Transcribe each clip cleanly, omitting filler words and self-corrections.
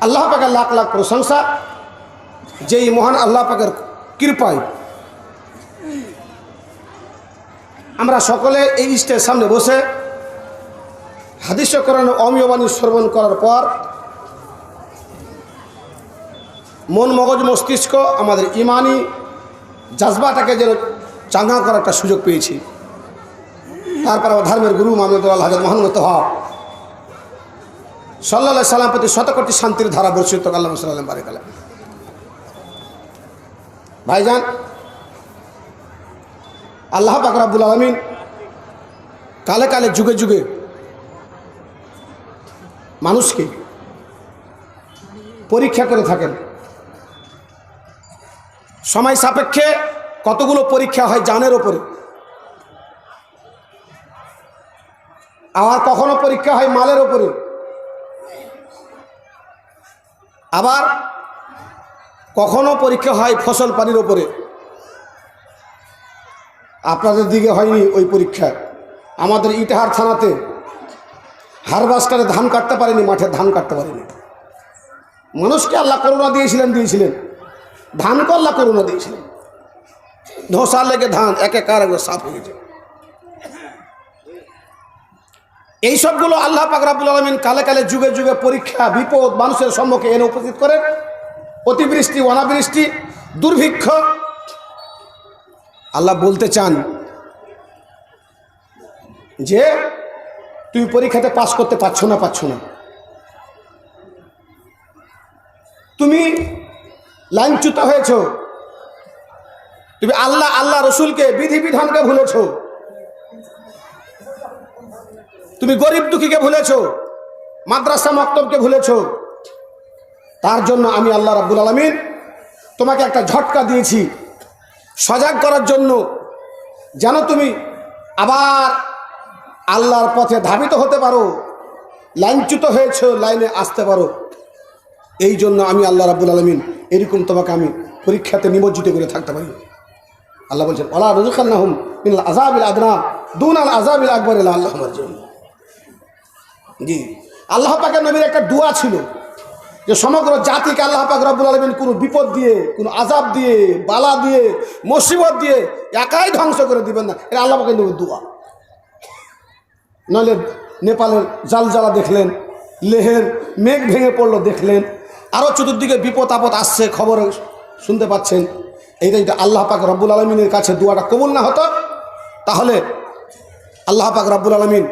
আল্লাহ পাকের লাখ লাখ প্রশংসা, যেই মহান আল্লাহ পাকের কৃপায় আমরা সকলে এই স্টেজের সামনে বসে হাদিস কোরআন অমীয় বাণী শ্রবণ করার পর মন মগজ মস্তিষ্ক আমাদের ইমানি জাজবাটাকে যেন চাঙ্গা করার একটা সুযোগ পেয়েছি। তারপর আমার ধর্মের গুরু মাহমুদুল্লাহ হযরত মুহাম্মদ মুস্তাফা সাল্লাল্লাহু আলাইহি সাল্লাম প্রতি শতকোটি শান্তির ধারা বর্ষিত আল্লাহ সাল্লাম বারিক আলাইহি। ভাইজান, আল্লাহ পাক রব্বুল আলামিন কালে কালে যুগে যুগে মানুষকে পরীক্ষা করে থাকেন। সময় সাপেক্ষে কতগুলো পরীক্ষা হয় জানের ওপরে, আবার কখনো পরীক্ষা হয় মালের ওপরে, আবার কখনো পরীক্ষা হয় ফসল পানির ওপরে। আপনাদের দিকে হয়নি ওই পরীক্ষা। আমাদের ইটাহার থানাতে হারবাস্টারে ধান কাটতে পারেনি, মাঠে ধান কাটতে পারেনি। মানুষকে আল্লাহ করুণা দিয়েছিলেন, ধানকে আল্লাহ করুণা দিয়েছিলেন। ধোসা লেগে ধান এক এক একবার সাফ হয়ে গেছে। এই সবগুলো আল্লাহ পাক রব্বুল আলামিন কালে কালে যুগে যুগে পরীক্ষা বিপদ মানুষের সম্মুখে এনে উপস্থিত করেন। অতিবৃষ্টি, অনাবৃষ্টি, দুর্ভিক্ষ। আল্লাহ বলতে চান যে তুমি পরীক্ষাতে পাস করতে পারছো না, তুমি লাইনচ্যুত হয়েছ, তুমি আল্লাহ রসুলকে বিধিবিধানকে ভুলেছ, তুমি গরিব দুঃখীকে ভুলেছ, মাদ্রাসা মক্তবকে ভুলেছ। তার জন্য আমি আল্লাহ রাব্বুল আলামিন তোমাকে একটা ঝটকা দিয়েছি সজাগ করার জন্য, যেন তুমি আবার আল্লাহর পথে ধাবিত হতে পারো, লাইনচ্যুত হয়েছ লাইনে আসতে পারো। এই জন্য আমি আল্লাহ রাব্বুল আলামিন এরকম তোমাকে আমি পরীক্ষাতে নিমজ্জিত করে থাকতে পারি। আল্লাহ বলছেন ওয়ালা নুযিকান্নাহুম মিনাল আযাবিল আদনা দুনাল আযাবিল আকবার লাআল্লাহুম ইয়ারজিউন। জি, আল্লাহ পাকের নবীর একটা দোয়া ছিল যে সমগ্র জাতিকে আল্লাহ পাক রব্বুল আলামিন কোনো বিপদ দিয়ে, কোনো আযাব দিয়ে, বালা দিয়ে, মুসিবত দিয়ে একাই ধ্বংস করে দিবেন না। এটা আল্লাহ পাকের নবীর দোয়া। নইলে নেপালের জালজালা দেখলেন, লেহের মেঘ ভেঙে পড়লো দেখলেন, আরও চতুর্দিকে বিপদ আপদ আসছে, খবর শুনতে পাচ্ছেন। এইটা আল্লাহ পাক রব্বুল আলামিনের কাছে দোয়াটা কবুল না হতো, তাহলে আল্লাহ পাক রব্বুল আলামিন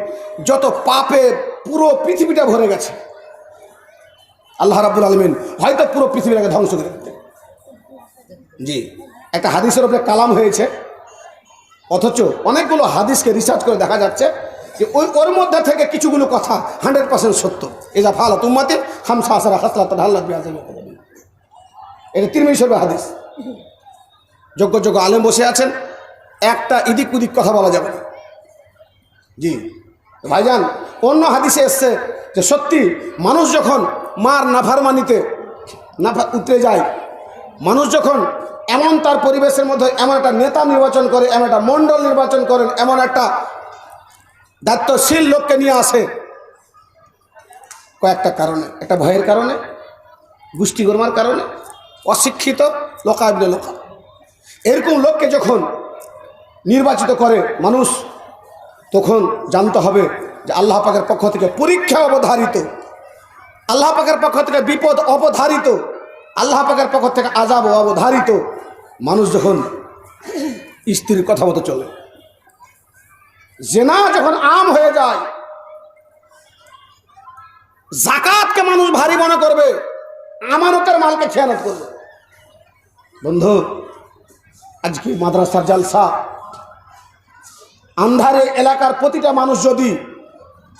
যত পাপে পুরো পৃথিবীটা ভরে গেছে, আল্লাহ রাব্বুল আলামিন হয়তো পুরো পৃথিবীটাকে ধ্বংস করে দিতেন। জি, একটা হাদিসের উপরে কালাম হয়েছে, অথচ অনেকগুলো হাদিসকে রিসার্চ করে দেখা যাচ্ছে যে ওর মধ্যে থেকে কিছুগুলো কথা 100% সত্য। এজা ফালাত উম্মতি খামসা আশারা খাসলাতান আল্লাহ বিআযামি। এটা তিরমিজি শরীফের হাদিস। যোগ্য যোগ্য আলেম বসে আছেন, একটা ইদিক উদিক কথা বলা যাবে না। জি ভাইজান, অন্য হাদিসে এসছে যে সত্যি মানুষ যখন মার নাফরমানিতে উতরে যায়, মানুষ যখন এমন তার পরিবেশের মধ্যে এমন একটা নেতা নির্বাচন করে, এমন একটা মণ্ডল নির্বাচন করেন, এমন একটা দায়িত্বশীল লোককে নিয়ে আসে, কয়েকটা কারণে, একটা ভয়ের কারণে, গোষ্ঠীগর্মার কারণে, অশিক্ষিত লোকাবিল লোকা, এরকম লোককে যখন নির্বাচিত করে মানুষ, তখন জানতে হবে যে আল্লাহ পাকের পক্ষ থেকে পরীক্ষা অবধারিত, আল্লাহ পাকের পক্ষ থেকে বিপদ অবধারিত, আল্লাহ পাকের পক্ষ থেকে আযাব অবধারিত। মানুষ যখন স্ত্রীর কথা মতো চলে, জিনা যখন আম হয়ে যায়, যাকাতকে মানুষ ভারী মনে করবে, আমানতের মালকে খেয়ানত করবে। বন্ধু, আজকে মাদ্রাসার জালসা, আন্ধারে এলাকার প্রতিটা মানুষ যদি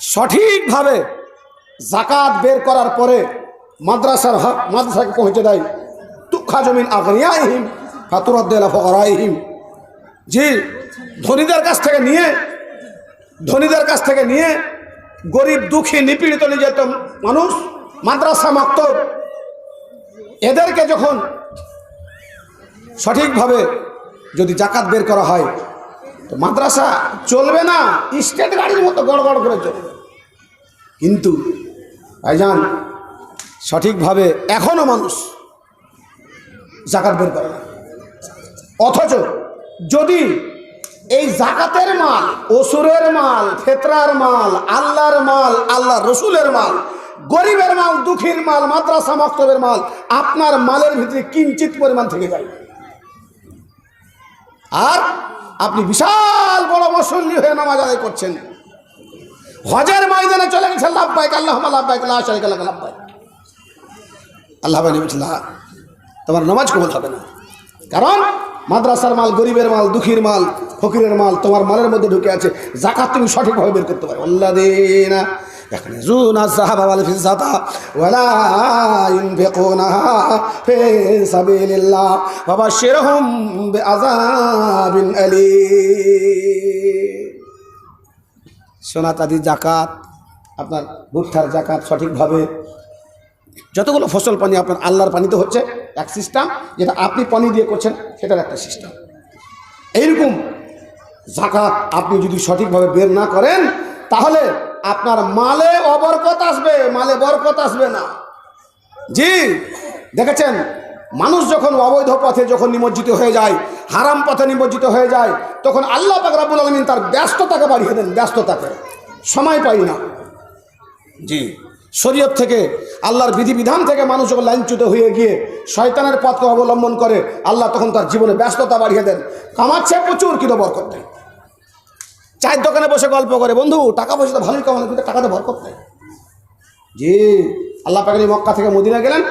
সঠিকভাবে যাকাত বের করার পরে মাদ্রাসার হক মাদ্রাসাকে পৌঁছে দেয়, তুখা জমিন আগনিয়াহিম ফাতুরাদ্দু ইলা ফুকারাইহিম। জি, ধনীদের কাছ থেকে নিয়ে গরিব দুঃখী নিপীড়িত নির্যাতিত মানুষ, মাদ্রাসা মাক্তব, এদেরকে যখন সঠিকভাবে যদি যাকাত বের করা হয়, তো মাদ্রাসা চলবে না, স্টেট গাড়ির মতো গড়গড় করে চলবে। কিন্তু ভাইজান, সঠিকভাবে এখনও মানুষ জাকাত বের করে না। অথচ যদি এই জাকাতের মাল, অসুরের মাল, ফেতরার মাল, আল্লাহর মাল, আল্লাহ রসুলের মাল, গরিবের মাল, দুঃখীর মাল, মাদ্রাসা মক্তবের মাল আপনার মালের ভিতরে কিঞ্চিত পরিমাণ থেকে যায়, আর আপনি বিশাল বড় মুসল্লি হয়ে নামাজ আদায় করছেন, হজের ময়দানে চলে গেছেন, লাব্বাইক আল্লাহুম্মা লাব্বাইক লা শারীকা লাক লাব্বাইক, আল্লাহ বলেছেন তোমার নামাজ কবুল হবে না। কারণ মাদ্রাসার মাল, গরিবের মাল, দুঃখীর মাল, ফকিরের মাল তোমার মালের মধ্যে ঢুকে আছে। যাকাত তুমি সঠিকভাবে বের করতে পারো। আল্লাযীনা ইয়াকনিজুনা যাহাবা ওয়াল ফিজ্জাতা ওয়ালা ইউনফিকুনাহা ফি সাবিলিল্লাহ ফাবাশশিরহুম বিআযাবিন আলীম। সোনাতাদি জাকাত, আপনার ভুট্টার জাকাত সঠিকভাবে, যতগুলো ফসল পানি আপনার আল্লাহর পানিতে হচ্ছে এক সিস্টেম, যেটা আপনি পানি দিয়ে করছেন সেটার একটা সিস্টেম। এইরকম জাকাত আপনি যদি সঠিকভাবে বের না করেন তাহলে আপনার মালে অবরকত আসবে, মালে বরকত আসবে না। জি, দেখেছেন মানুষ যখন অবৈধ পথে যখন নিমজ্জিত হয়ে যায়, হারাম পথে নিমজ্জিত হয়ে যায়, তখন আল্লাহ পাক রব্বুল আলামিন তার ব্যস্ততাকে বাড়িয়ে দেন, ব্যস্ততাকে সময় পাই না। জি, শরীয়ত থেকে, আল্লাহর বিধিবিধান থেকে মানুষ যখন লাইনচ্যুত হয়ে গিয়ে শয়তানের পথকে অবলম্বন করে, আল্লাহ তখন তার জীবনে ব্যস্ততা বাড়িয়ে দেন। কামাচ্ছে প্রচুর, কিন্তু বরকত নেই। চায়ের দোকানে বসে গল্প করে, বন্ধু টাকা পয়সা তো ভালোই কামানো, কিন্তু টাকাতে বরকত নেই। জি, আল্লাহ পাক মক্কা থেকে মদিনা গেলেন,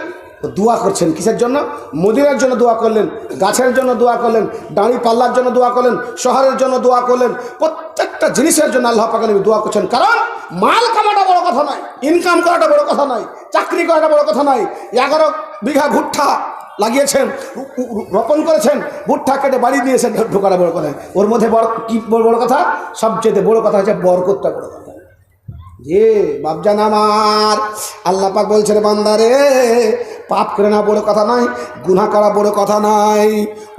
দোয়া করছেন কিসের জন্য? মদিনার জন্য দোয়া করলেন, গাছের জন্য দোয়া করলেন, দাঁড়ি পাল্লার জন্য দোয়া করলেন, শহরের জন্য দোয়া করলেন, প্রত্যেকটা জিনিসের জন্য আল্লাহ পাক দোয়া করছেন। কারণ মাল কামাটা বড় কথা নয়, ইনকাম করাটা বড় কথা নয়, চাকরি করাটা বড় কথা নয়। 11 বিঘা ভুট্টা লাগিয়েছেন, রোপণ করেছেন, ভুট্টা কেটে বাড়ি দিয়েছেন, ঢোকাটা বড় কথা। ওর মধ্যে কি বড় কথা? সবচেয়ে বড় কথা হচ্ছে বরকতটা বড় কথা। যে বাপজান আমার, আল্লাহ পাক বলছেন বান্দারে পাপ করে না বড় কথা নয়, গুনাহ করা বড় কথা নয়,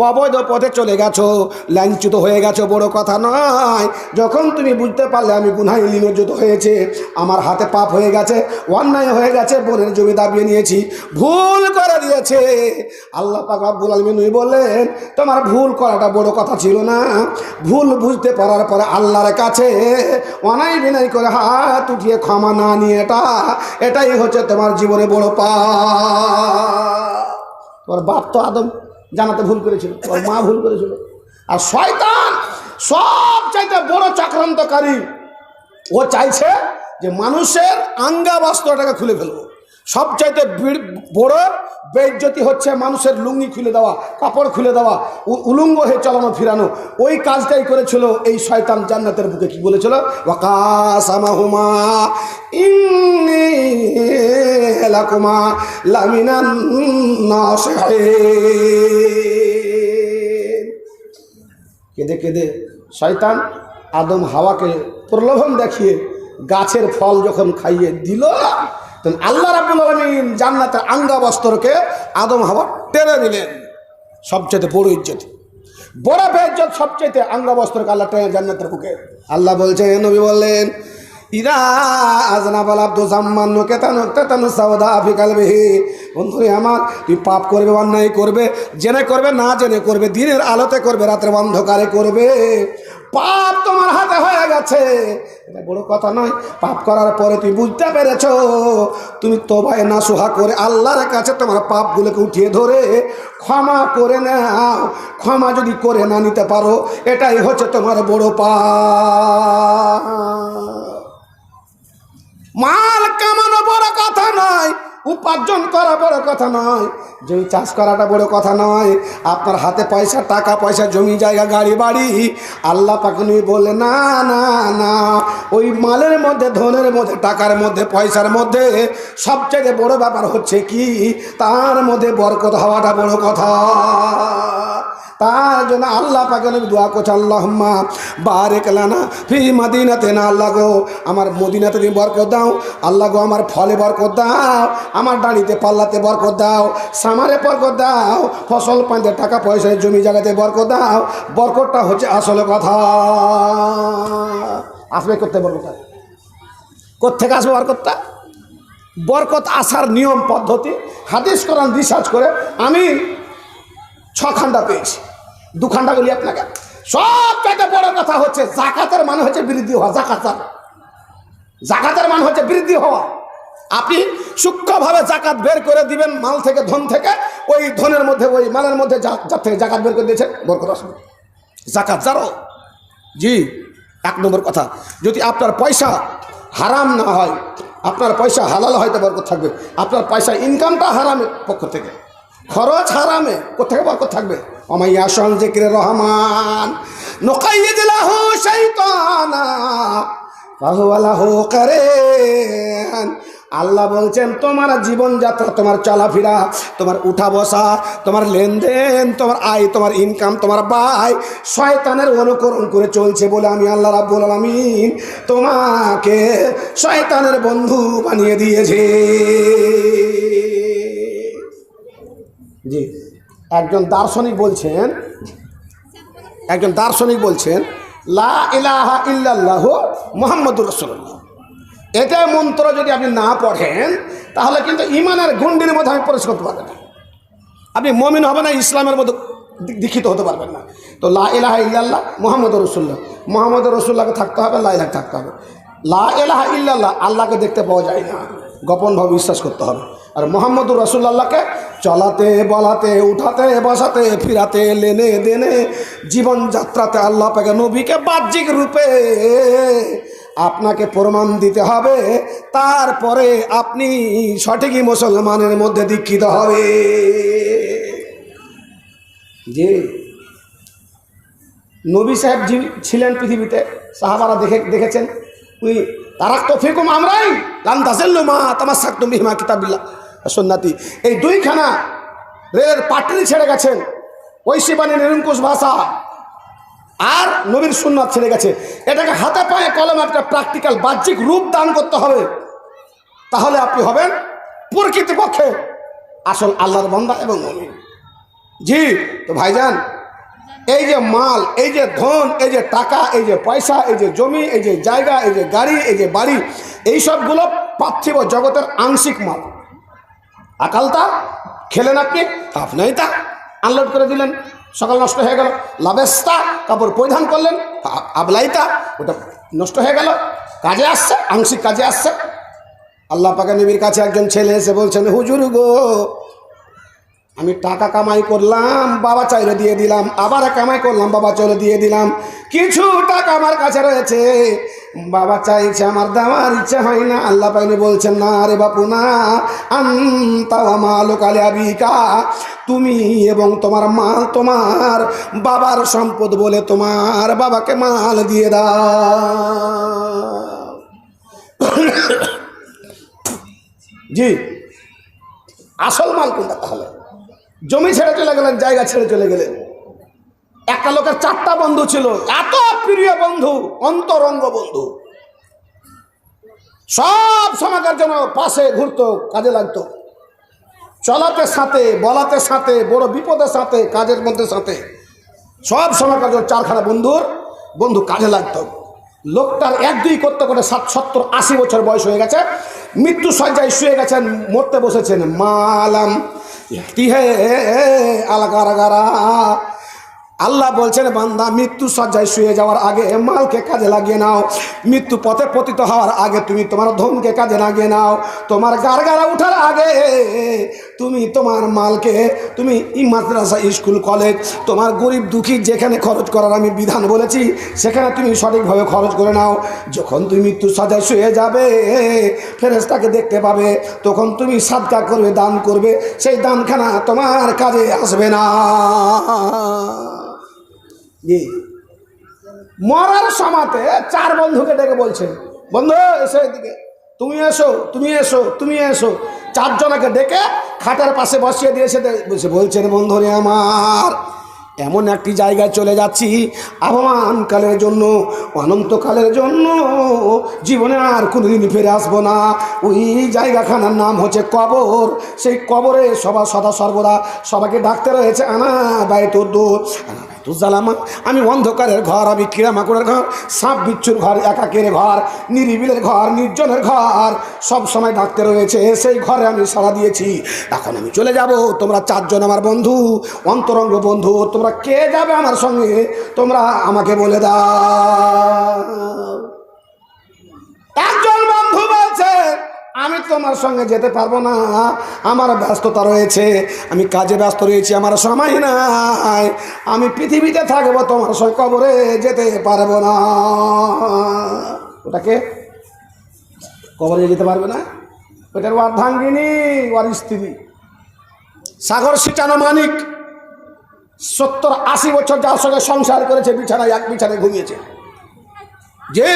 অবৈধ পথে চলে গেছো, লাঞ্ছিত হয়ে গেছো, বড় কথা নয়। যখন তুমি বুঝতে পারলে আমি গুনাহে নিমজ্জিত হয়েছে, আমার হাতে পাপ হয়ে গেছে, অন্যায় হয়ে গেছে, বোনের জমি দাবিয়ে নিয়েছি, ভুল করে দিয়েছে, আল্লাহ পাক রব্বুল আলামিন বললেন তোমার ভুল করাটা বড় কথা ছিল না। ভুল বুঝতে পারার পরে আল্লাহর কাছে অনাই বিনয় করে হাত উঠিয়ে ক্ষমা না নিয়ে এটাই হচ্ছে তোমার জীবনে বড় পাপ। তোমার বাপ তো আদম জানাতে ভুল করেছিল, তোর মা ভুল করেছিল, আর শয়তান সব চাইতে বড় চক্রান্তকারী। ও চাইছে যে মানুষের আঙ্গাবস্ত্রটাকে খুলে ফেলবো। সবচাইতে বড় বেইজ্জতি হচ্ছে মানুষের লুঙ্গি খুলে দেওয়া, কাপড় খুলে দেওয়া, উলঙ্গ হয়ে চালানো ফিরানো। ওই কাজটাই করেছিল এই শয়তান জান্নাতের বুকে। কি বলেছিল? ওয়াকাসামাহুমা ইন্নী লাকুমা লামিনান নাসিহিন। কেঁদে কেঁদে শয়তান আদম হাওয়াকে প্রলোভন দেখিয়ে গাছের ফল যখন খাইয়ে দিল, তখন আল্লাহ রাব্বুল আলামিন জান্নাতের আঙ্গাবস্ত্রকে আদম হাওয়া টেনে দিলেন। সবচেয়ে বড় ইজ্জত, বড় বেইজ্জত সবচেয়ে আঙ্গাবস্ত্রকে আল্লাহ টেনে জান্নাতের বুকে। আল্লাহ বলছেন, নবী বললেন, ইদা আজনাবাল আব্দু জাম্মান কেতানু সাওদা ফি কলবিহি। বন্ধুরে আমার, তুই পাপ করবে, অন্যায় করবে, জেনে করবে না জেনে করবে, দিনের আলোতে করবে, রাতের অন্ধকারে করবে, পাপ তোমার হাতে হয়ে গেছে, এটা বড় কথা নয়। পাপ করার পরে তুই বুঝতে পেরেছ, তুমি তওবায়ে নাসুহা করে আল্লাহর কাছে তোমার পাপগুলোকে উঠিয়ে ধরে ক্ষমা করে নাও। ক্ষমা যদি করে না নিতে পারো, এটাই হচ্ছে তোমার বড় পাপ। মাল কামানো বড় কথা নয়, উপার্জন করা বড় কথা নয়, জমি চাষ করাটা বড় কথা নয়, আপনার হাতে পয়সা, টাকা পয়সা, জমি জায়গা, গাড়ি বাড়ি, আল্লাহ পাক নবী বলে না না না, ওই মালের মধ্যে, ধনের মধ্যে, টাকার মধ্যে, পয়সার মধ্যে সবচেয়ে বড় ব্যাপার হচ্ছে কি, তার মধ্যে বরকত হওয়াটা বড় কথা। তার জন্য আল্লাহ পাক নবী দোয়া করছে, আল্লাহুম্মা বারিক লানা ফি মাদিনাতিনা। আল্লাহ গো আমার মদিনাতে তুমি বরকত দাও, আল্লাহ গো আমার ফলে বরকত দাও, আমার দাড়িতে পাল্লাতে বরকত দাও, সামারে বরকত দাও, ফসল পানিতে, টাকা পয়সায়, জমি জায়গাতে বরকত দাও। বরকতটা হচ্ছে আসলে কথা। আসবে করতে বরকতটা কোত্থেকে আসবে? বরকতটা বরকত আসার নিয়ম পদ্ধতি হাদিস কোরআন রিসার্চ করে আমি 6 খান্ডা পেয়েছি। 2 খান্ডা বলি আপনাকে। সবচেয়ে বড় কথা হচ্ছে জাকাতের মানে হচ্ছে বৃদ্ধি হওয়া। জাকাতের মানে হচ্ছে বৃদ্ধি হওয়া। আপনি সূক্ষ্মভাবে জাকাত বের করে দিবেন মাল থেকে, ধন থেকে, ওই ধনের মধ্যে, ওই মালের মধ্যে যার থেকে জাকাত বের করে দিয়েছেন বরকত আসবে। জাকাত জানো? জি, 1 নম্বর কথা। যদি আপনার পয়সা হারাম না হয়, আপনার পয়সা হালাল হয়তো বরকত থাকবে। আপনার পয়সা ইনকামটা হারামের পক্ষ থেকে, খরচ হারামে, কোথেকে বরকত থাকবে? ওমাইয়া শান যিকরে রহমান নুকাইয়িদ লাহু শাইতানা ফাহুয়া লাহু কারিন। আল্লাহ বলছেন তোমার জীবনযাত্রা, তোমার চলাফেরা, তোমার উঠা বসা, তোমার লেনদেন, তোমার আয়, তোমার ইনকাম, তোমার ব্যয় শয়তানের অনুকরণ করে চলছে বলে আমি আল্লাহ রাব্বুল আলামিন তোমাকে শয়তানের বন্ধু বানিয়ে দিয়েছি। জি, একজন দার্শনিক বলছেন লা ইলাহা ইল্লাল্লাহু মুহাম্মাদুর রাসূলুল্লাহ। এটা মন্ত্র যদি আপনি না পড়েন তাহলে কিন্তু ঈমানের গণ্ডির মধ্যে আমি প্রবেশ করতে পারবেন না। আপনি মুমিন হবেন না, ইসলামের মধ্যে দীক্ষিত হতে পারবেন না। তো লা ইলাহা ইল্লাল্লাহ মুহাম্মাদুর রাসূলুল্লাহ, মুহাম্মাদুর রাসূলুল্লাহকে থাকতে হবে, লা ইলাহা থাকতে হবে। লা ইলাহা ইল্লাল্লাহ আল্লাহকে দেখতে পাওয়া যায় না, গোপনভাবে বিশ্বাস করতে হবে। আর মুহাম্মাদুর রাসূলুল্লাহকে চলাতে, বলাতে, উঠাতে, বসাতে, ফিরাতে, লেনে দেনে, জীবনযাত্রাতে আল্লাহ পাকে নবীকে বাহ্যিক রূপে আপনাকে প্রমাণ দিতে হবে। তারপরে আপনি সঠিকই মুসলমানের মধ্যে দীক্ষিত হবে। যে নবী সাহেব ছিলেন পৃথিবীতে, সাহাবারা দেখেছেন, উনি তারাক্তু ফিকুম আমরাইন লান তাযিল্লু মা তামাসসাকতুম বিহিমা কিতাবিল্লাহ ওয়া সুন্নতি। এই 2খানা রেলের পাটরি ছেড়ে গেছেন, ঐশী বাণী, নিরঙ্কুশ ভাষা আর নবীর সুন্নাত ছেড়ে গেছে। এটাকে হাতে পায়ে কলমে একটা প্র্যাকটিক্যাল বাহ্যিক রূপ দান করতে হবে, তাহলে আপনি হবেন প্রকৃতপক্ষে আসল আল্লাহর বান্দা এবং মুমিন। জি, তো ভাইজান, এই যে মাল, এই যে ধন, এই যে টাকা, এই যে পয়সা, এই যে জমি, এই যে জায়গা, এই যে গাড়ি, এই যে বাড়ি, এই সবগুলো পার্থিব জগতের আংশিক মাল। আকালতা খেলেন আপনি তা আনলোড করে দিলেন, সকাল নষ্ট হয়ে গেল। লাবেস্তা কাপড় পরিধান করলেন, আবলাইতা ওটা নষ্ট হয়ে গেল। কাজে আসছে, আংশিক কাজে আসছে। আল্লাহ পাকের নবীর কাছে একজন ছেলে এসে বলছেন, হুজুর গো, আমি টাকা কামাই করলাম, বাবা চাইলে দিয়ে দিলাম, আবার কামাই করলাম, বাবা চাইলে দিয়ে দিলাম, কিছু টাকা আমার কাছে রয়েছে, বাবা চাইছে, আমার দেওয়ার ইচ্ছা হয় না। আল্লাহ পাইনি বলছেন, না রে বাপু না, আনতা ওয়া মালুকা লিআবিকা, তুমি এবং তোমার মাল তোমার বাবার সম্পদ বলে তোমার বাবাকে মাল দিয়ে দাও। জি, আসল মাল কোনটা? তাহলে জমি ছেড়ে চলে গেলেন, জায়গা ছেড়ে চলে গেলেন। একটা লোকের 4টা বন্ধু ছিল, এত প্রিয় বন্ধু, অন্তরঙ্গ বন্ধু, সব সময়কার জন্য পাশে ঘুরতো, কাজে লাগতো, চলাতে সাথে, বলাতে সাথে, বড় বিপদের সাথে, কাজের মধ্যে সাথে, সব সময়কার জন্য 4খানা বন্ধু কাজে লাগতো। লোকটার 1-2 করতে করে 70-80 বছর বয়স হয়ে গেছে, মৃত্যু শয্যায় শুয়ে গেছেন, মরতে বসেছেন। মালাম আলাগারা, আল্লাহ বলছেন, বান্দা মৃত্যু শয্যায় শুয়ে যাওয়ার আগে মালকে কাজে লাগিয়ে নাও, মৃত্যু পথে পতিত হওয়ার আগে তুমি তোমার ধনকে কাজে লাগিয়ে নাও, তোমার গারগারা উঠার আগে তুমি তোমার মালকে, তুমি মাদ্রাসা, স্কুল, কলেজ, তোমার গরিব দুঃখী যেখানে খরচ করার আমি বিধান বলেছি সেখানে তুমি সঠিকভাবে খরচ করে নাও। যখন তুমি মৃত্যু শয্যায় শুয়ে যাবে, ফেরেশতাকে দেখতে পাবে, তখন তুমি সাদকা করবে, দান করবে, সেই দানখানা তোমার কাজে আসবে না। মরার সময়তে 4 বন্ধুকে ডেকে বলছেন, বন্ধু এসো এদিকে, তুমি এসো, তুমি এসো, তুমি এসো। 4 জনকে ডেকে খাটের পাশে বসিয়ে দিয়েছে। বলছেন, বন্ধুরে আমার, এমন একটি জায়গায় চলে যাচ্ছি, আবহমানকালের জন্য, অনন্তকালের জন্য, জীবনে আর কোনোদিন ফিরে আসবো না। ওই জায়গাখানার নাম হচ্ছে কবর। সেই কবরে সদা সর্বদা সবাইকে ডাকতে রয়েছে, আনা বাইতুর দূর, জালামা, আমি অন্ধকারের ঘর, আমি কিড়ামাকড়ের ঘর, সাপ বিচ্ছুর ঘর, একাকের ঘর, নিরিবিলের ঘর, নির্জনের ঘর, সব সময় ডাকতে রয়েছে, সেই ঘরে আমি সাড়া দিয়েছি। এখন আমি চলে যাব, তোমরা চারজন আমার বন্ধু, অন্তরঙ্গ বন্ধু, তোমরা কে যাবে আমার সঙ্গে, তোমরা আমাকে বলে দাও। একজন বন্ধু বলছে, আমি তোমার সঙ্গে যেতে পারবো না, আমার ব্যস্ততা রয়েছে, আমি কাজে ব্যস্ত রয়েছি, আমার সময় নাই, আমি পৃথিবীতে থাকবো, তোমার সঙ্গে কবরে যেতে পারবো না। ওটাকে কবরে যেতে পারবে না, ওটার অর্ধাঙ্গিনী, ওর স্ত্রী সাগর সিটানো মানিক, 70-80 বছর যার সঙ্গে সংসার করেছে, বিছানায় এক বিছানায় ঘুমিয়েছে, যে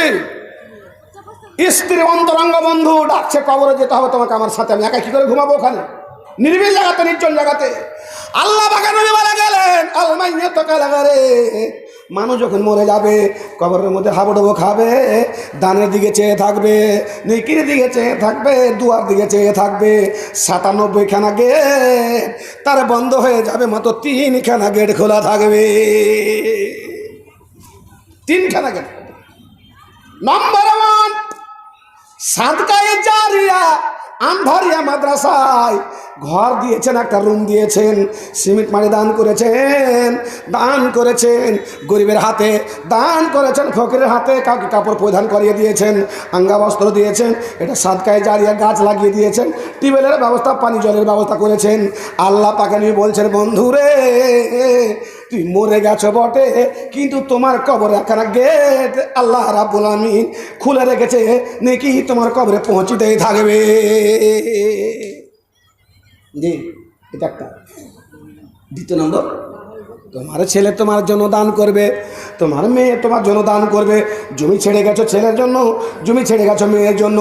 স্ত্রী অন্তরঙ্গ বন্ধু ডাকছে কবরে যেতে হবে তোমাকে আমার সাথে, আমি একা কি করে ঘুমাবো ওখানে, নির্বিল জায়গাতে, নির্জন জায়গাতে। আল্লাহ পাক নবী বলে গেলেন, আল মাইয়াতু কালাগারে, মানুষ যখন মরে যাবে কবরের মধ্যে হাবুডুবু খাবে, ডানের দিকে চেয়ে থাকবে, নেকির দিকে চেয়ে থাকবে, দুয়ার দিকে চেয়ে থাকবে, 97খানা গেট তার বন্ধ হয়ে যাবে, মাত্র 3খানা গেট খোলা থাকবে, 3খানা গেট। নম্বর 1, সাদকায়ে জারিয়া, আন্ধারিয়া মাদ্রাসায় ঘর দিয়েছেন, একটা রুম দিয়েছেন, সিমেন্ট মাটি দান করেছেন, দান করেছেন গরিবের হাতে, দান করেছেন ফকিরের হাতে, কাউকে কাপড় পরিধান করিয়ে দিয়েছেন, আঙ্গা বস্ত্র দিয়েছেন, এটা সাদকায়ে জারিয়া, গাছ লাগিয়ে দিয়েছেন, টিউবওয়েলের ব্যবস্থা, পানি জলের ব্যবস্থা করেছেন। আল্লাহ পাক নবী বলছেন, বন্ধুরে তুই মরে গেছো বটে, কিন্তু তোমার কবরে একখানা গেট আল্লাহ রাব্বুল আমিন খুলে রেখেছে, নাকি তোমার কবরে পৌঁছিতেই থাকবে। জি, এটা একটা। দ্বিতীয় নম্বর, তোমার ছেলে তোমার জন্য দান করবে, তোমার মেয়ে তোমার জন্য দান করবে। জমি ছেড়ে গেছো ছেলের জন্য, জমি ছেড়ে গেছো মেয়ের জন্য,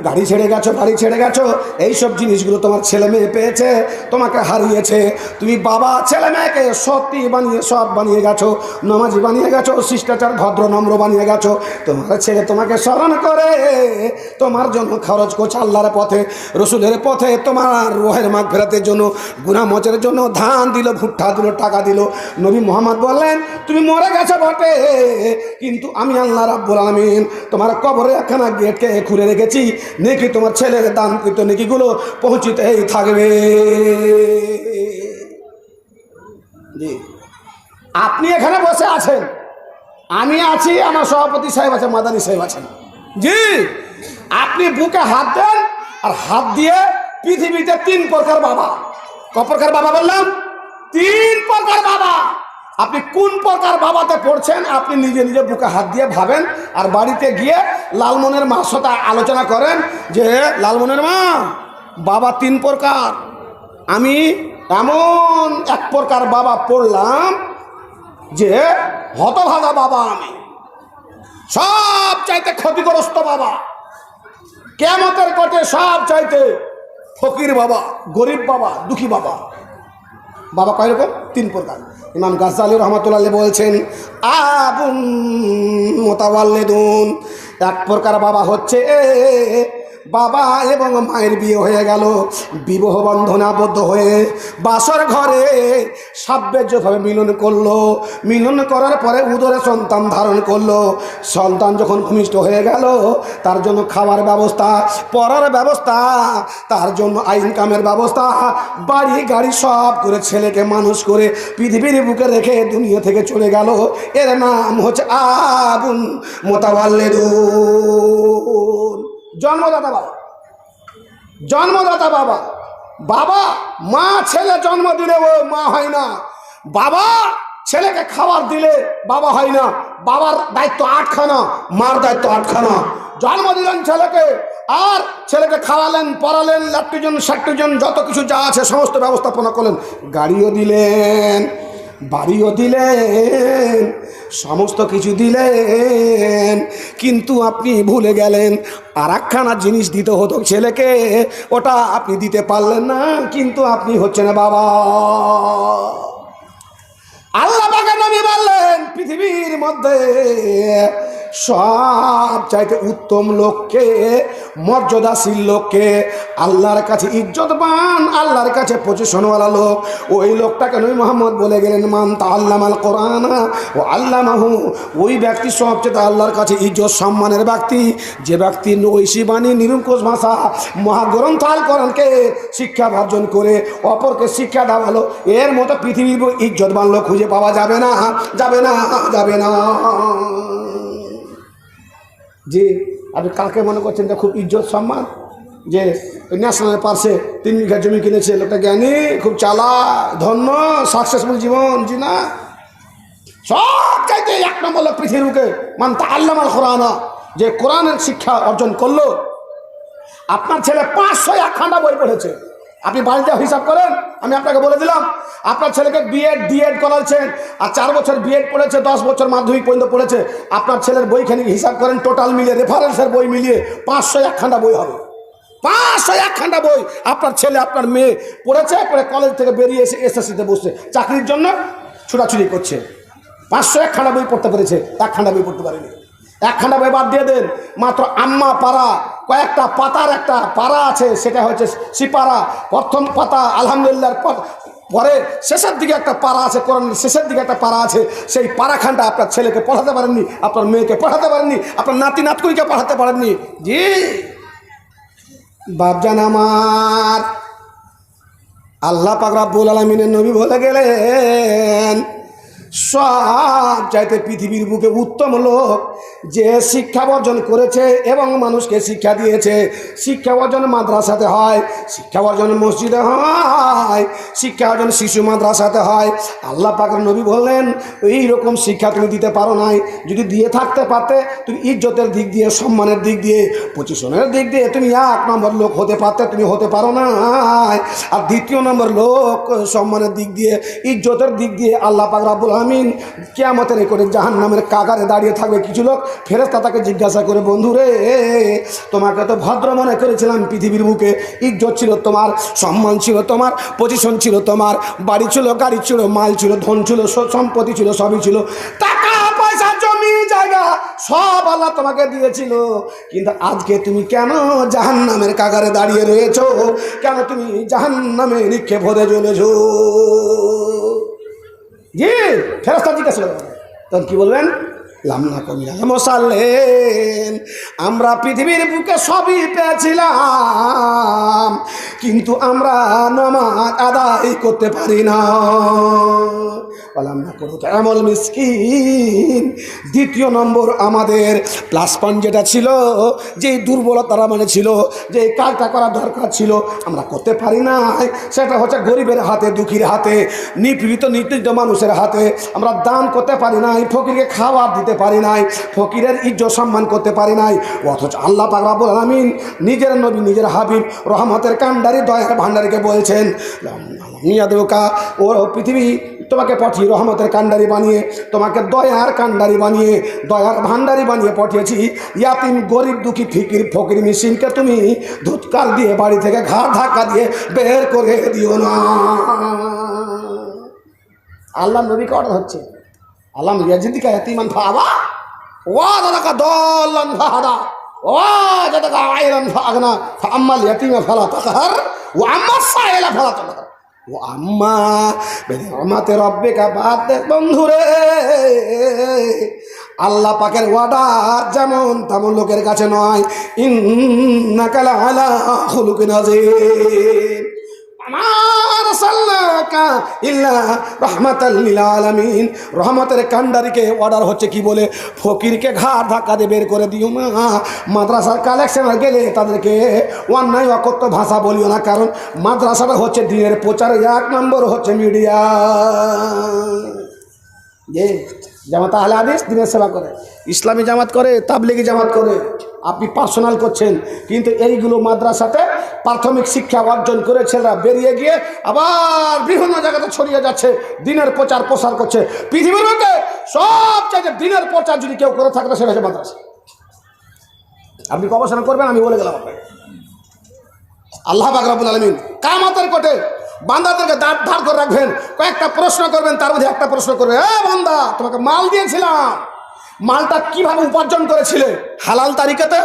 গাড়ি ছেড়ে গেছো, বাড়ি ছেড়ে গেছো, এইসব জিনিসগুলো তোমার ছেলে মেয়ে পেয়েছে, তোমাকে হারিয়েছে। তুমি বাবা ছেলে মেয়েকে সত্যি বানিয়ে, সব বানিয়ে গেছো, নামাজি বানিয়ে গেছো, শিষ্টাচার ভদ্র নম্র বানিয়ে গেছো। তোমার ছেলে তোমাকে স্মরণ করে তোমার জন্য খরচ করছে আল্লাহর পথে, রসুলের পথে, তোমার রোহের মাগফিরাতের জন্য, গুনাহ মোচনের জন্য ধান দিল, ভুট্টা দিল, টাকা দিল। নবী মুহাম্মদ বললেন, তুমি মরে গেছো বটে, কিন্তু আমি আল্লাহ রাব্বুল আলামিন তোমার কবরে একখানা গেটকে খুলে রেখেছি, নেকি তোমার ছেলের দানকৃত নেকিগুলো পৌঁছিতেই থাকবে। জি, আপনি এখানে বসে আছেন, আমি আছি, আমার সভাপতি সাহেব আছে, মাদানী সাহেব আছেন। জি, আপনি বুকে হাত দেন, আর হাত দিয়ে পৃথিবীতে 3 প্রকার বাবা। ক প্রকার বাবা বললাম? 3 প্রকার বাবা। আপনি কোন প্রকার বাবাতে পড়ছেন আপনি নিজে নিজে বুকে হাত দিয়ে ভাবেন, আর বাড়িতে গিয়ে লালমনের মার সাথে আলোচনা করেন যে লালমনের মা, বাবা 3 প্রকার, আমি এমন 1 প্রকার বাবা পড়লাম যে হতভাগা বাবা, আমি সব চাইতে ক্ষতিগ্রস্ত বাবা, কিয়ামতের কোটে সব চাইতে ফকির বাবা, গরিব বাবা, দুঃখী বাবা। বাবা কয় রকম? 3 প্রকার। ইমাম গাজ্জালী রহমাতুল্লাহ বলছেন, আবুন মুতাওয়াল্লিদুন, 1 প্রকার বাবা হচ্ছে বাবা এবং মায়ের বিয়ে হয়ে গেল, বিবাহ বন্ধনে আবদ্ধ হয়ে বাসর ঘরে সাব্যভাবে মিলন করলো, মিলন করার পরে উদরে সন্তান ধারণ করলো, সন্তান যখন ভূমিষ্ঠ হয়ে গেল তার জন্য খাওয়ার ব্যবস্থা, পড়ার ব্যবস্থা, তার জন্য ইনকামের ব্যবস্থা, বাড়ি গাড়ি সব করে ছেলেকে মানুষ করে পৃথিবীর বুকে রেখে দুনিয়া থেকে চলে গেল। এর নাম হচ্ছে আবুন মুতাওয়াল্লিদুন, জন্মদাতা বাবা, জন্মদাতা বাবা। বাবা মা ছেলে জন্ম দিলে ও মা হয় না, বাবা ছেলেকে খাবার দিলে বাবা হয় না। বাবার দায়িত্ব 8খানা, মার দায়িত্ব 8খানা। জন্ম দিলেন ছেলেকে, আর ছেলেকে খাওয়ালেন, পড়ালেন, ল্যাট্রিজন সাট্রিজন যত কিছু যা আছে সমস্ত ব্যবস্থাপনা করলেন, গাড়িও দিলেন, বাড়িও দিলেন, সমস্ত কিছু দিলেন, কিন্তু আপনি ভুলে গেলেন আর একখানা জিনিস দিতে হতো ছেলেকে, ওটা আপনি দিতে পারলেন না, কিন্তু আপনি হচ্ছেন বাবা। আল্লাহ পাক নবী বললেন, পৃথিবীর মধ্যে সব চাইতে উত্তম লোককে, মর্যাদাশীল লোককে, আল্লাহর কাছে ইজ্জতবান, আল্লাহর কাছে পজিশনওয়ালা লোক, ওই লোকটাকে নবী মুহাম্মদ বলে গেলেন মান তাআল্লামাল কোরআন ও আল্লামাহু, ওই ব্যক্তি সবচেয়ে আল্লাহর কাছে ইজ্জত সম্মানের ব্যক্তি, যে ব্যক্তি ঐশী বাণী নিরঙ্কুশ ভাষা মহাগ্রন্থ আল কোরআনকে শিক্ষা অর্জন করে অপরকে শিক্ষা দেওয়া হলো, এর মতো পৃথিবীর ইজ্জতবান লোক খুঁজে পাওয়া যাবে না, যাবে না, যাবে না। যে আপনি কালকে মনে করছেন যে খুব ইজ্জত সম্মান, যে ন্যাশনাল পার্সে 3 বিঘা জমি কিনেছে, লোকটা জ্ঞানী, খুব চালাক, ধন্য, সাকসেসফুল জীবন, জি না, সব চাইতে 1 নম্বর লোক পৃথিবীর বুকে মান তাআল্লামাল কোরআন, যে কোরআনের শিক্ষা অর্জন করলো। আপনার ছেলে 501 খানা বই পড়েছে, আপনি বাড়িতে হিসাব করেন। আমি আপনাকে বলে দিলাম, আপনার ছেলেকে ডিএড করাচ্ছেন, আর 4 বছর বিএড পড়েছে, 10 বছর মাধ্যমিক পর্যন্ত পড়েছে। আপনার ছেলের বইখানি হিসাব করেন, টোটাল মিলিয়ে রেফারেন্সের বই মিলিয়ে 501 খানা বই হবে। 501 খানা বই আপনার ছেলে আপনার মেয়ে পড়েছে, পড়ে কলেজ থেকে বেরিয়ে এসে এসএসসিতে বসছে, চাকরির জন্য ছুটাছুটি করছে। 501 খানা বই পড়তে পেরেছে, 1 খানা বই পড়তে পারেনি। 1 খানা বই বাদ দিয়ে দেন, মাত্র আম্মা পাড়া কয়েকটা পাতার একটা পাড়া আছে, সেটা হচ্ছে সিপাড়া। প্রথম পাতা আলহামদুলিল্লাহর পরে শেষের দিকে একটা পাড়া আছে, কোরআনের শেষের দিকে একটা পাড়া আছে, সেই পাড়াখানটা আপনার ছেলেকে পড়াতে পারেননি, আপনার মেয়েকে পড়াতে পারেননি, আপনার নাতি নাতকুইকে পড়াতে পারেননি। জি বাপজান আমার, আল্লাহ পাক রব্বুল আলামিনের নবী বলে গেলেন সব চাইতে পৃথিবীর বুকে উত্তম লোক যে শিক্ষা অর্জন করেছে এবং মানুষকে শিক্ষা দিয়েছে। শিক্ষা অর্জন মাদ্রাসাতে হয়, শিক্ষা অর্জন মসজিদে হয়, শিক্ষা অর্জন শিশু মাদ্রাসাতে হয়। আল্লাহ পাকের নবী বললেন এই রকম শিক্ষা তুমি দিতে পারো নাই, যদি দিয়ে থাকতে পারতে তুমি ইজ্জতের দিক দিয়ে, সম্মানের দিক দিয়ে, পজিশনের দিক দিয়ে তুমি 1 নম্বর লোক হতে পারতে, তুমি হতে পারো না। আর 2 নম্বর লোক সম্মানের দিক দিয়ে, ইজ্জতের দিক দিয়ে আল্লাহ পাক রব্বুল আমিন কিয়ামতের করে জাহান্নামের কাগারে দাঁড়িয়ে থাকবে কিছু লোক। ফেরেশতা তাকে জিজ্ঞাসা করে বন্ধুরে তোমাকে তো ভদ্র মনে করেছিলাম, পৃথিবীর বুকে ইজ্জত ছিল তোমার, সম্মান ছিল তোমার, পজিশন ছিল তোমার, বাড়ি ছিল, গাড়ি ছিল, মাল ছিল, ধন ছিল, সম্পত্তি ছিল, সবই ছিল, টাকা পয়সা জমি জায়গা সব আল্লাহ তোমাকে দিয়েছিল, কিন্তু আজকে তুমি কেন জাহান্নামের কাগারে দাঁড়িয়ে রয়েছো? কেন তুমি জাহান্নামে নিক্ষেপ হতে চলেছো? জি ফেরেশতা জিজ্ঞাসা করবেন, তখন কি বলবেন? লামনা কমিরা মুসাল্লেন, আমরা পৃথিবীর বুকে সবই পেয়েছিলাম, কিন্তু আমরা নামাজ আদায় করতে পারি না। লামনা করো আমল মিসকিন। 2 নম্বর আমাদের প্লাস পয়েন্ট যেটা ছিল, যে দুর্বলতারা মানে ছিল, যে কাজটা করা দরকার ছিল আমরা করতে পারি না, সেটা হচ্ছে গরিবের হাতে, দুঃখীর হাতে, নিপীড়িত নির্যাতিত মানুষের হাতে আমরা দান করতে পারি নাই, ফকিরকে খাবার দিতে পারি নাই, ফকিরের ইজ্জত সম্মান করতে পারি নাই। অথচ আল্লাহ পাক রব্বুল আলামিন নিজের নবী, নিজের হাবিব, রহমতের কান্ডারি, দয়ার ভান্ডারীকে বলছেন মিয়াদুকা, ও পৃথিবী তোমাকে পাঠিয়ে রহমতের কান্ডারি বানিয়ে, তোমাকে দয়ার কান্ডারি বানিয়ে, দয়ার ভান্ডারি বানিয়ে পাঠিয়েছি। ইয়াতিম, গরিব, দুঃখী, ফকির মিসকিনকে তুমি ধুৎকার দিয়ে, বাড়ি থেকে ঘাড় ধাক্কা দিয়ে বের করে দিও না। আল্লাহ নবীকে অর্ডার হচ্ছে, আল্লাহ ইয়াজিদিকা ইয়াতিমান ফাআবা ওয়া যাদাকা দাল্লান ফাহাদা ওয়া যাদাকা আইলান ফাআগনা ফাআম্মাল ইয়াতিমা ফালা তাকহার ওয়া আম্মাস সাইলা ফালা তাকহার ও আম্মা বিনিআমাতি রাব্বিকা বাদ। বন্ধুরে আল্লাহ পাকের ওয়াদা যেমন তেমন লোকের কাছে নয়। ইন্নাকা লাআলা খুলুকিন আযীম। আমার সাল্লাকা ইল্লা রাহমাতাল লিল আলামিন। রহমতের কান্ডারিকে অর্ডার হচ্ছে কি বলে? ফকিরকে ঘাড় ধাক্কা দিয়ে বের করে দিও না। মাদ্রাসার কালেকশনে গেলে তাদেরকে অন্যায় অকথ্য ভাষা বলিও না, কারণ মাদ্রাসাটা হচ্ছে দিনের প্রচারে 1 নম্বর হচ্ছে মিডিয়া। যে জামাত আহলে হাদিস দিনের সেবা করে, ইসলামী জামাত করে, তাবলিগি জামাত করে, আপনি পার্সোনাল করছেন, কিন্তু এইগুলো মাদ্রাসাতে প্রাথমিক শিক্ষা অর্জন করে ছেলেরা বেরিয়ে গিয়ে আবার বিভিন্ন জায়গাতে ছড়িয়ে যাচ্ছে, দিনের প্রচার প্রসার করছে। পৃথিবীর মধ্যে সবচেয়ে দিনের প্রচার যদি কেউ করে থাকে সেটা হচ্ছে মাদ্রাসা। আপনি গবেষণা করবেন, আমি বলে গেলাম আপনাকে। আল্লাহ পাক রব্বুল আলামিন কিয়ামতের কোটে বান্দাদেরকে দাঁত ধার করে রাখবেন, কয়েকটা প্রশ্ন করবেন, তার মধ্যে একটা প্রশ্ন করবে, এ বান্দা তোমাকে মাল দিয়েছিলাম, মালটা কিভাবে উপার্জন করেছিলে? হালাল তারিকাতে,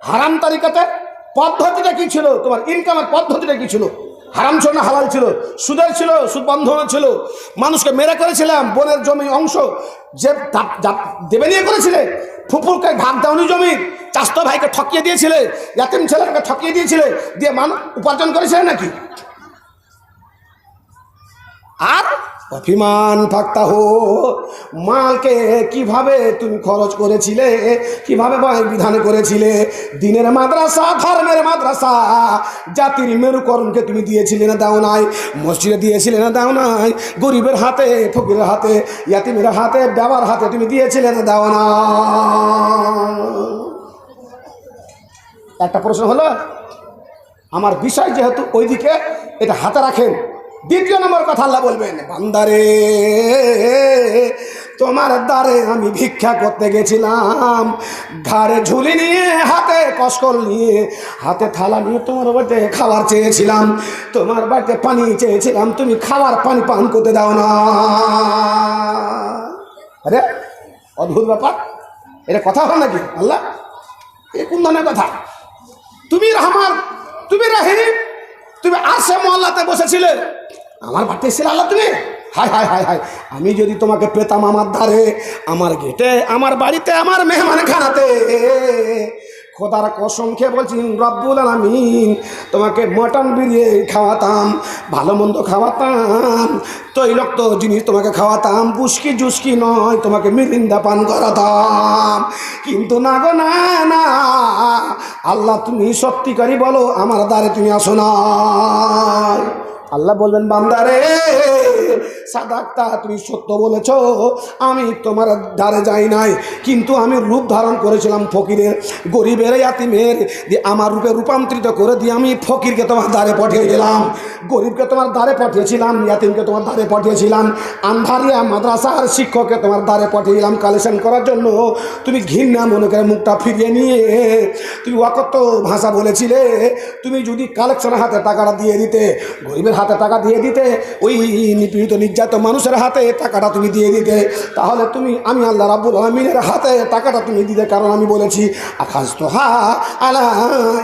হারাম তারিকাতে? পদ্ধতিটা কি ছিল? তোমার ইনকামের পদ্ধতিটা কি ছিল? হারাম ছিল না হালাল ছিল? সুদের ছিল, সুদ বন্ধন ছিল? মানুষকে মেরে করেছিলাম? বোনের জমি অংশ যে দেবে নিয়ে করেছিলে? ফুপুরকে ভাগ দাওনি জমি? চাস্তো ভাইকে ঠকিয়ে দিয়েছিলে? ইয়াতিম ছেলেকে ঠকিয়ে দিয়েছিলে? দিয়ে মানুষ উপার্জন করেছিলে নাকি? আর অভিমান থাকতা হো, মালকে কিভাবে তুমি খরচ করেছিলে, কিভাবে বিধান করেছিলে? দিনের মাদ্রাসা, ধর্মের মাদ্রাসা, জাতির মেরুকরণকে তুমি দিয়েছিলে না দাও নাই? মসজিদে দিয়েছিলে না দাও নাই? গরিবের হাতে, ফকিরের হাতে, ইয়াতিমের হাতে, বাবার হাতে তুমি দিয়েছিলে না দাও না? একটা প্রশ্ন হলো, আমার বিষয় যেহেতু ওইদিকে, এটা হাতে রাখেন। দ্বিতীয় নম্বর কথা আল্লাহ বলবেন, বান্দারে তোমার দ্বারে আমি ভিক্ষা করতে গেছিলাম, ঘাড়ে ঝুলি নিয়ে, হাতে কসকল নিয়ে, হাতে থালা নিয়ে তোমার বাড়িতে খাবার চেয়েছিলাম, তোমার বাড়িতে পানি চেয়েছিলাম, তুমি খাবার পানি পান করতে দাও না। আরে অদ্ভুত ব্যাপার, এটা কথা হয় নাকি? আল্লাহ এ কোন ধরনের কথা? তুমি রহমান, তুমি রাহিম, তুমি আরশে মোয়াল্লাতে বসেছিলে, আমার বাড়িতে এসেছিলে আল্লাহ তুমি? হায় হায় হায় হায়, আমি যদি তোমাকে পেতাম আমার ধারে, আমার গেটে, আমার বাড়িতে, আমার মেহমান খানাতে, খোদার কসম খেয়ে বলছি রব্বুল আলামিন, তোমাকে মটন বিরিয়ানি খাওয়াতাম, ভালো মন্দ খাওয়াতাম, তৈলক্ত জিনিস তোমাকে খাওয়াতাম, পুষ্কি জুস্কি নয়, তোমাকে মিরিন্দা পান করাতাম। কিন্তু না গো না না, আল্লাহ তুমি সত্যিকারই বলো, আমার দ্বারে তুমি আসো না। আল্লাহ বলবেন, বান্দারে সাদাক্তা, তুমি সত্য বলেছ, আমি তোমার দ্বারে যাই নাই, কিন্তু আমি রূপ ধারণ করেছিলাম ফকিরের, গরিবের, ইয়াতিমের, দিয়ে আমার রূপে রূপান্তরিত করে দিয়ে আমি ফকিরকে তোমার দ্বারে পাঠিয়ে দিলাম, গরিবকে তোমার দ্বারে পাঠিয়েছিলাম, ইয়াতিমকে তোমার দ্বারে পাঠিয়েছিলাম, আন্ধারিয়া মাদ্রাসার শিক্ষককে তোমার দ্বারে পাঠিয়ে দিলাম কালেকশন করার জন্য। তুমি ঘৃণা মনে করে মুখটা ফিরিয়ে নিয়ে তুমি অকথ্য ভাষা বলেছিলে। তুমি যদি কালেকশনের হাতে টাকাটা দিয়ে দিতে, গরিবের হাতে টাকা দিয়ে দিতে, ওই নিপীড়িত নির্যাতিত মানুষের হাতে টাকাটা তুমি দিয়ে দিতে, তাহলে তুমি, আমি আল্লাহ রাব্বুল আলামিনের হাতে টাকাটা তুমি দিতে। কারণ আমি বলেছি আকাশ তো হা আলা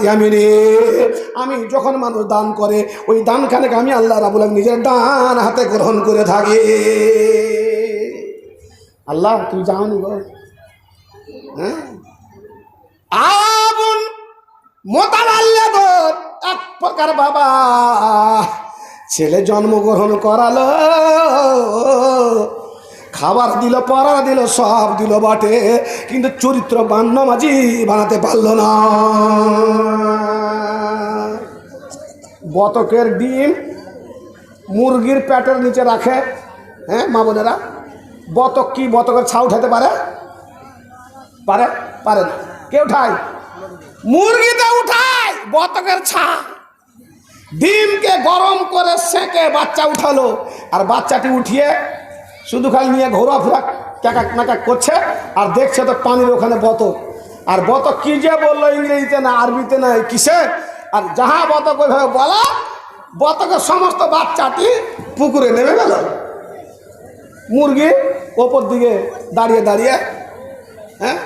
ইয়ামিনে, আমি যখন মানুষ দান করে, ওই দানখানেকে আমি আল্লাহ রাব্বুল আলামিন নিজের ডান হাতে গ্রহণ করে থাকি। আল্লাহ তুমি জানো গো, হ্যাঁ? আবুন মোতালাল্লাদ, এক প্রকার বাবা ছেলে জন্মগ্রহণ করালো, খাবার দিল, পড়া দিল, সব দিল বটে, কিন্তু চরিত্রবান নামাজি বানাতে পারলো না। বতকের ডিম মুরগির পেটের নিচে রাখে, হ্যাঁ মা বোনেরা? বতক কি বতকের ছা উঠাতে পারে? পারে? পারে না। কে উঠায়? মুরগিতে উঠায় বতকের ছা। ডিমকে গরম করে সেকে বাচ্চা উঠালো, আর বাচ্চাটি উঠিয়ে শুধু খালি নিয়ে ঘোরাফেরা ক্যাকাক নাকাক করছে, আর দেখছে তো পানির ওখানে বতক। আর বতক কি যে বললো, ইংরেজিতে না, আরবিতে না, কিসে? আর যাহা বতক ওইভাবে বলা, বতকের সমস্ত বাচ্চাটি পুকুরে নেমে গেল। মুরগি ওপর দিকে দাঁড়িয়ে দাঁড়িয়ে, হ্যাঁ,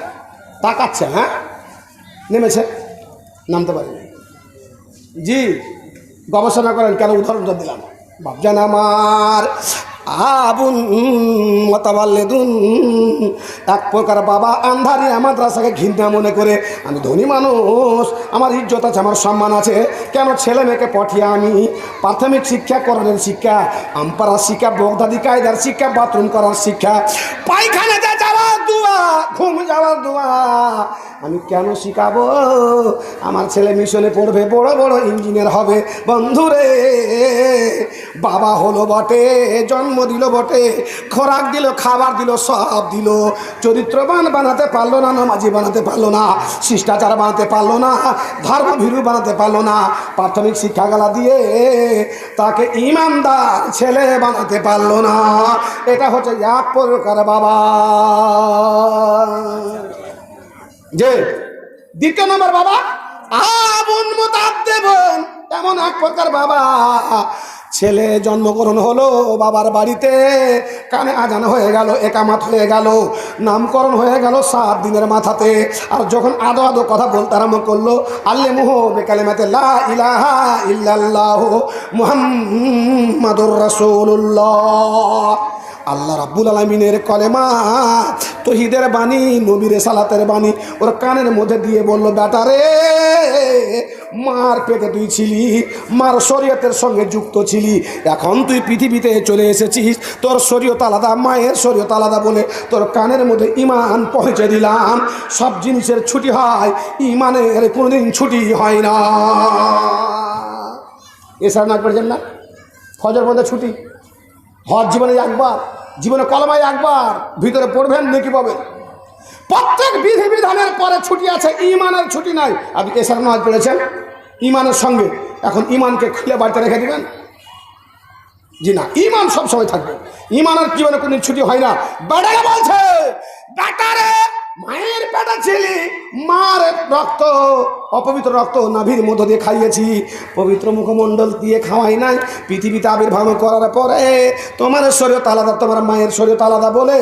তাকাচ্ছে, হ্যাঁ, নেমেছে, নামতে পারেনি। জি, গবেষণা করেন, কেন উদাহরণটা দিলাম? বাপজান আমার, আবুন মোতাবাল্লিদুন, এক প্রকার বাবা আন্ধারি মাদ্রাসাকে ঘৃণা মনে করে, আমি ধনী মানুষ, আমার ইজ্জত আছে, আমার সম্মান আছে, কেন ছেলে মেয়েকে পাঠিয়ে আমি প্রাথমিক শিক্ষা, করণের শিক্ষা, আমপাড়ার শিক্ষা, বগদাদি কায়দার শিক্ষা, বাথরুম করার শিক্ষা, পায়খানাতে যাওয়ার দোয়া, ঘুম যাওয়ার দোয়া আমি কেন শিখাবো? আমার ছেলে মিশনে পড়বে, বড় বড় ইঞ্জিনিয়ার হবে। বন্ধুরে, বাবা হলো বটে, জন্ম দিল বটে, খোরাক দিল, খাবার দিল, সব দিল, চরিত্রবান বানাতে পারলো না, নামাজি বানাতে পারলো না, শিষ্টাচার বানাতে পারলো না, ধর্মভীরু বানাতে পারলো না, প্রাথমিক শিক্ষাগালা দিয়ে তাকে ইমানদার ছেলে বানাতে পারলো না। এটা হচ্ছে এক প্রকার বাবা। যে দ্বিতীয় নম্বর বাবা, আবুন মুতাদ্দিবুন, এমন এক প্রকার বাবা ছেলে জন্মগ্রহণ হলো বাবার বাড়িতে, কানে আজান হয়ে গেল, একামাত হয়ে গেল, নামকরণ হয়ে গেল 7 দিনের মাথাতে। আর যখন আদো আদো কথা বলতে আরম্ভ করলো, আল্লিমুহু বিকালিমাতি লা ইলাহা ইল্লাল্লাহ মুহাম্মাদুর রাসূলুল্লাহ। আল্লাহ রাব্বুল আলামিনের কলেমা, তৌহিদের বাণী, নবীর সালাতের বাণী ওর কানের মধ্যে দিয়ে বলল, বেটা রে, মার পেটে তুই ছিলি, মার শরীয়তের সঙ্গে যুক্ত ছিলি, এখন তুই পৃথিবীতে চলে এসেছিস, তোর শরীয়ত আলাদা, মায়ের শরীয়ত আলাদা বলে তোর কানের মধ্যে ঈমান পৌঁছে দিলাম। সব জিনিসের ছুটি হয়, ঈমানের কোনোদিন ছুটি হয় না। এছাড়া না পড়ছেন না, ফজর মধ্যে ছুটি, হজ জীবনে একবার, জীবনে কলমায় একবার, ভিতরে পড়বেন নেকি পাবেন। প্রত্যেক বিধিবিধানের পরে ছুটি আছে, ঈমানের ছুটি নাই। আপনি এছাড়া নামাজ পড়েছেন ঈমানের সঙ্গে, এখন ঈমানকে খুলে বাড়িতে রেখে দিবেন? জি না, ঈমান সবসময় থাকবে, ঈমানের জীবনে কোনো ছুটি হয় না। বেটাকে বলছে, বেটারে, মায়ের পেটে ছিলি, মার রক্ত, অপবিত্র রক্ত নাভির মধ্য দিয়ে খাইয়েছি, পবিত্র মুখমণ্ডল দিয়ে খাওয়াই নাই। পৃথিবীতে আবির্ভাব করার পরে তোমার শরীয়ত আলাদা, তোমার মায়ের শরীয়ত আলাদা বলে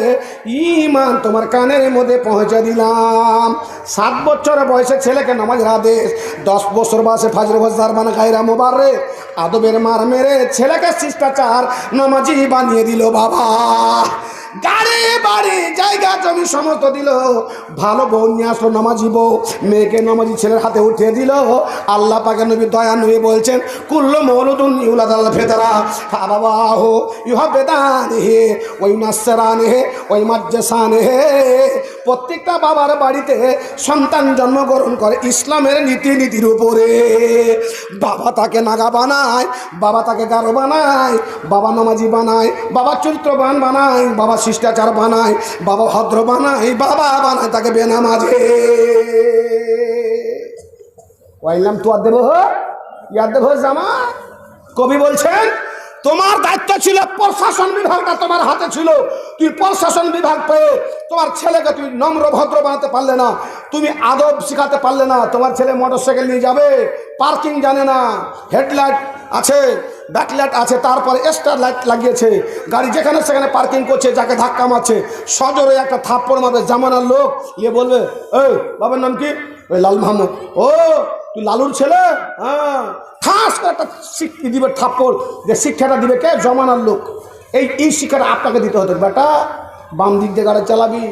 ঈমান তোমার কানের মধ্যে পৌঁছে দিলাম। 7 বছর বয়সে ছেলেকে নামাজের আদেশ, 10 বছর বয়সে ফাজর ফজর বানা গায়রা মোবাররে আদবের মার মেরে ছেলেকে শিষ্টাচার নামাজি বানিয়ে দিল বাবা। গাড়ি বাড়ি জায়গা জমি সমস্ত দিল, ভালো বউ নিয়ে আসলো, নামাজি বউ, মেয়েকে নামাজি ছেলের হাতে উঠিয়ে দিল। আল্লাহ পাকের নবী দয়া নবী বলছেন, কুল্লু মওলুদুন ইউলাদ আল ফিতরা ফাবাহু ইউহাবিদানিহি ওয়া ইউনাসসিরানিহি ওয়া ইউমাজ্জিসানিহি। প্রত্যেকটা বাবার বাড়িতে সন্তান জন্মগ্রহণ করে ইসলামের নীতির উপরে। বাবা তাকে নাগা বানায়, বাবা তাকে গারো বানায়, বাবা নামাজি বানায়, বাবা চরিত্রবান বানায়, বাবা শিষ্টাচার বানায়, বাবা ভদ্র বানায়, বাবা বানায় তাকে বেনামাজে। ওয়াইলাম তো দেব ইয়াদ দেব জামা। কবি বলছেন, তোমার দায়িত্ব ছিল, প্রশাসন বিভাগটা তোমার হাতে ছিল, তুই প্রশাসন বিভাগ পেয়ে তোমার ছেলেকে তুই নম্র ভদ্র বানাতে পারলে না, তুমি আদব শিখাতে পারলে না। তোমার ছেলে মোটরসাইকেল নিয়ে যাবে, পার্কিং জানে না, হেডলাইট আছে, ব্যাকলাইট আছে, তারপরে স্টার লাইট লাগিয়েছে, গাড়ি যেখানে সেখানে পার্কিং করছে, যাকে ধাক্কা মারছে সজোরে একটা থাপ্পড় মারবে জামানার লোক, ইয়ে বলবে, এই বাবার নাম কি? ওই লাল মাহমুদ। ও তুই লালুর ছেলে? হ্যাঁ। খাস করে একটা শিক্ষা দিবে, থাপ্পড়, যে শিক্ষাটা দিবে কে? জমানার লোক। এই শিক্ষাটা আপনাকে দিতে হতো, বেটা বাম দিক দিয়ে গাড়ি চালাবি,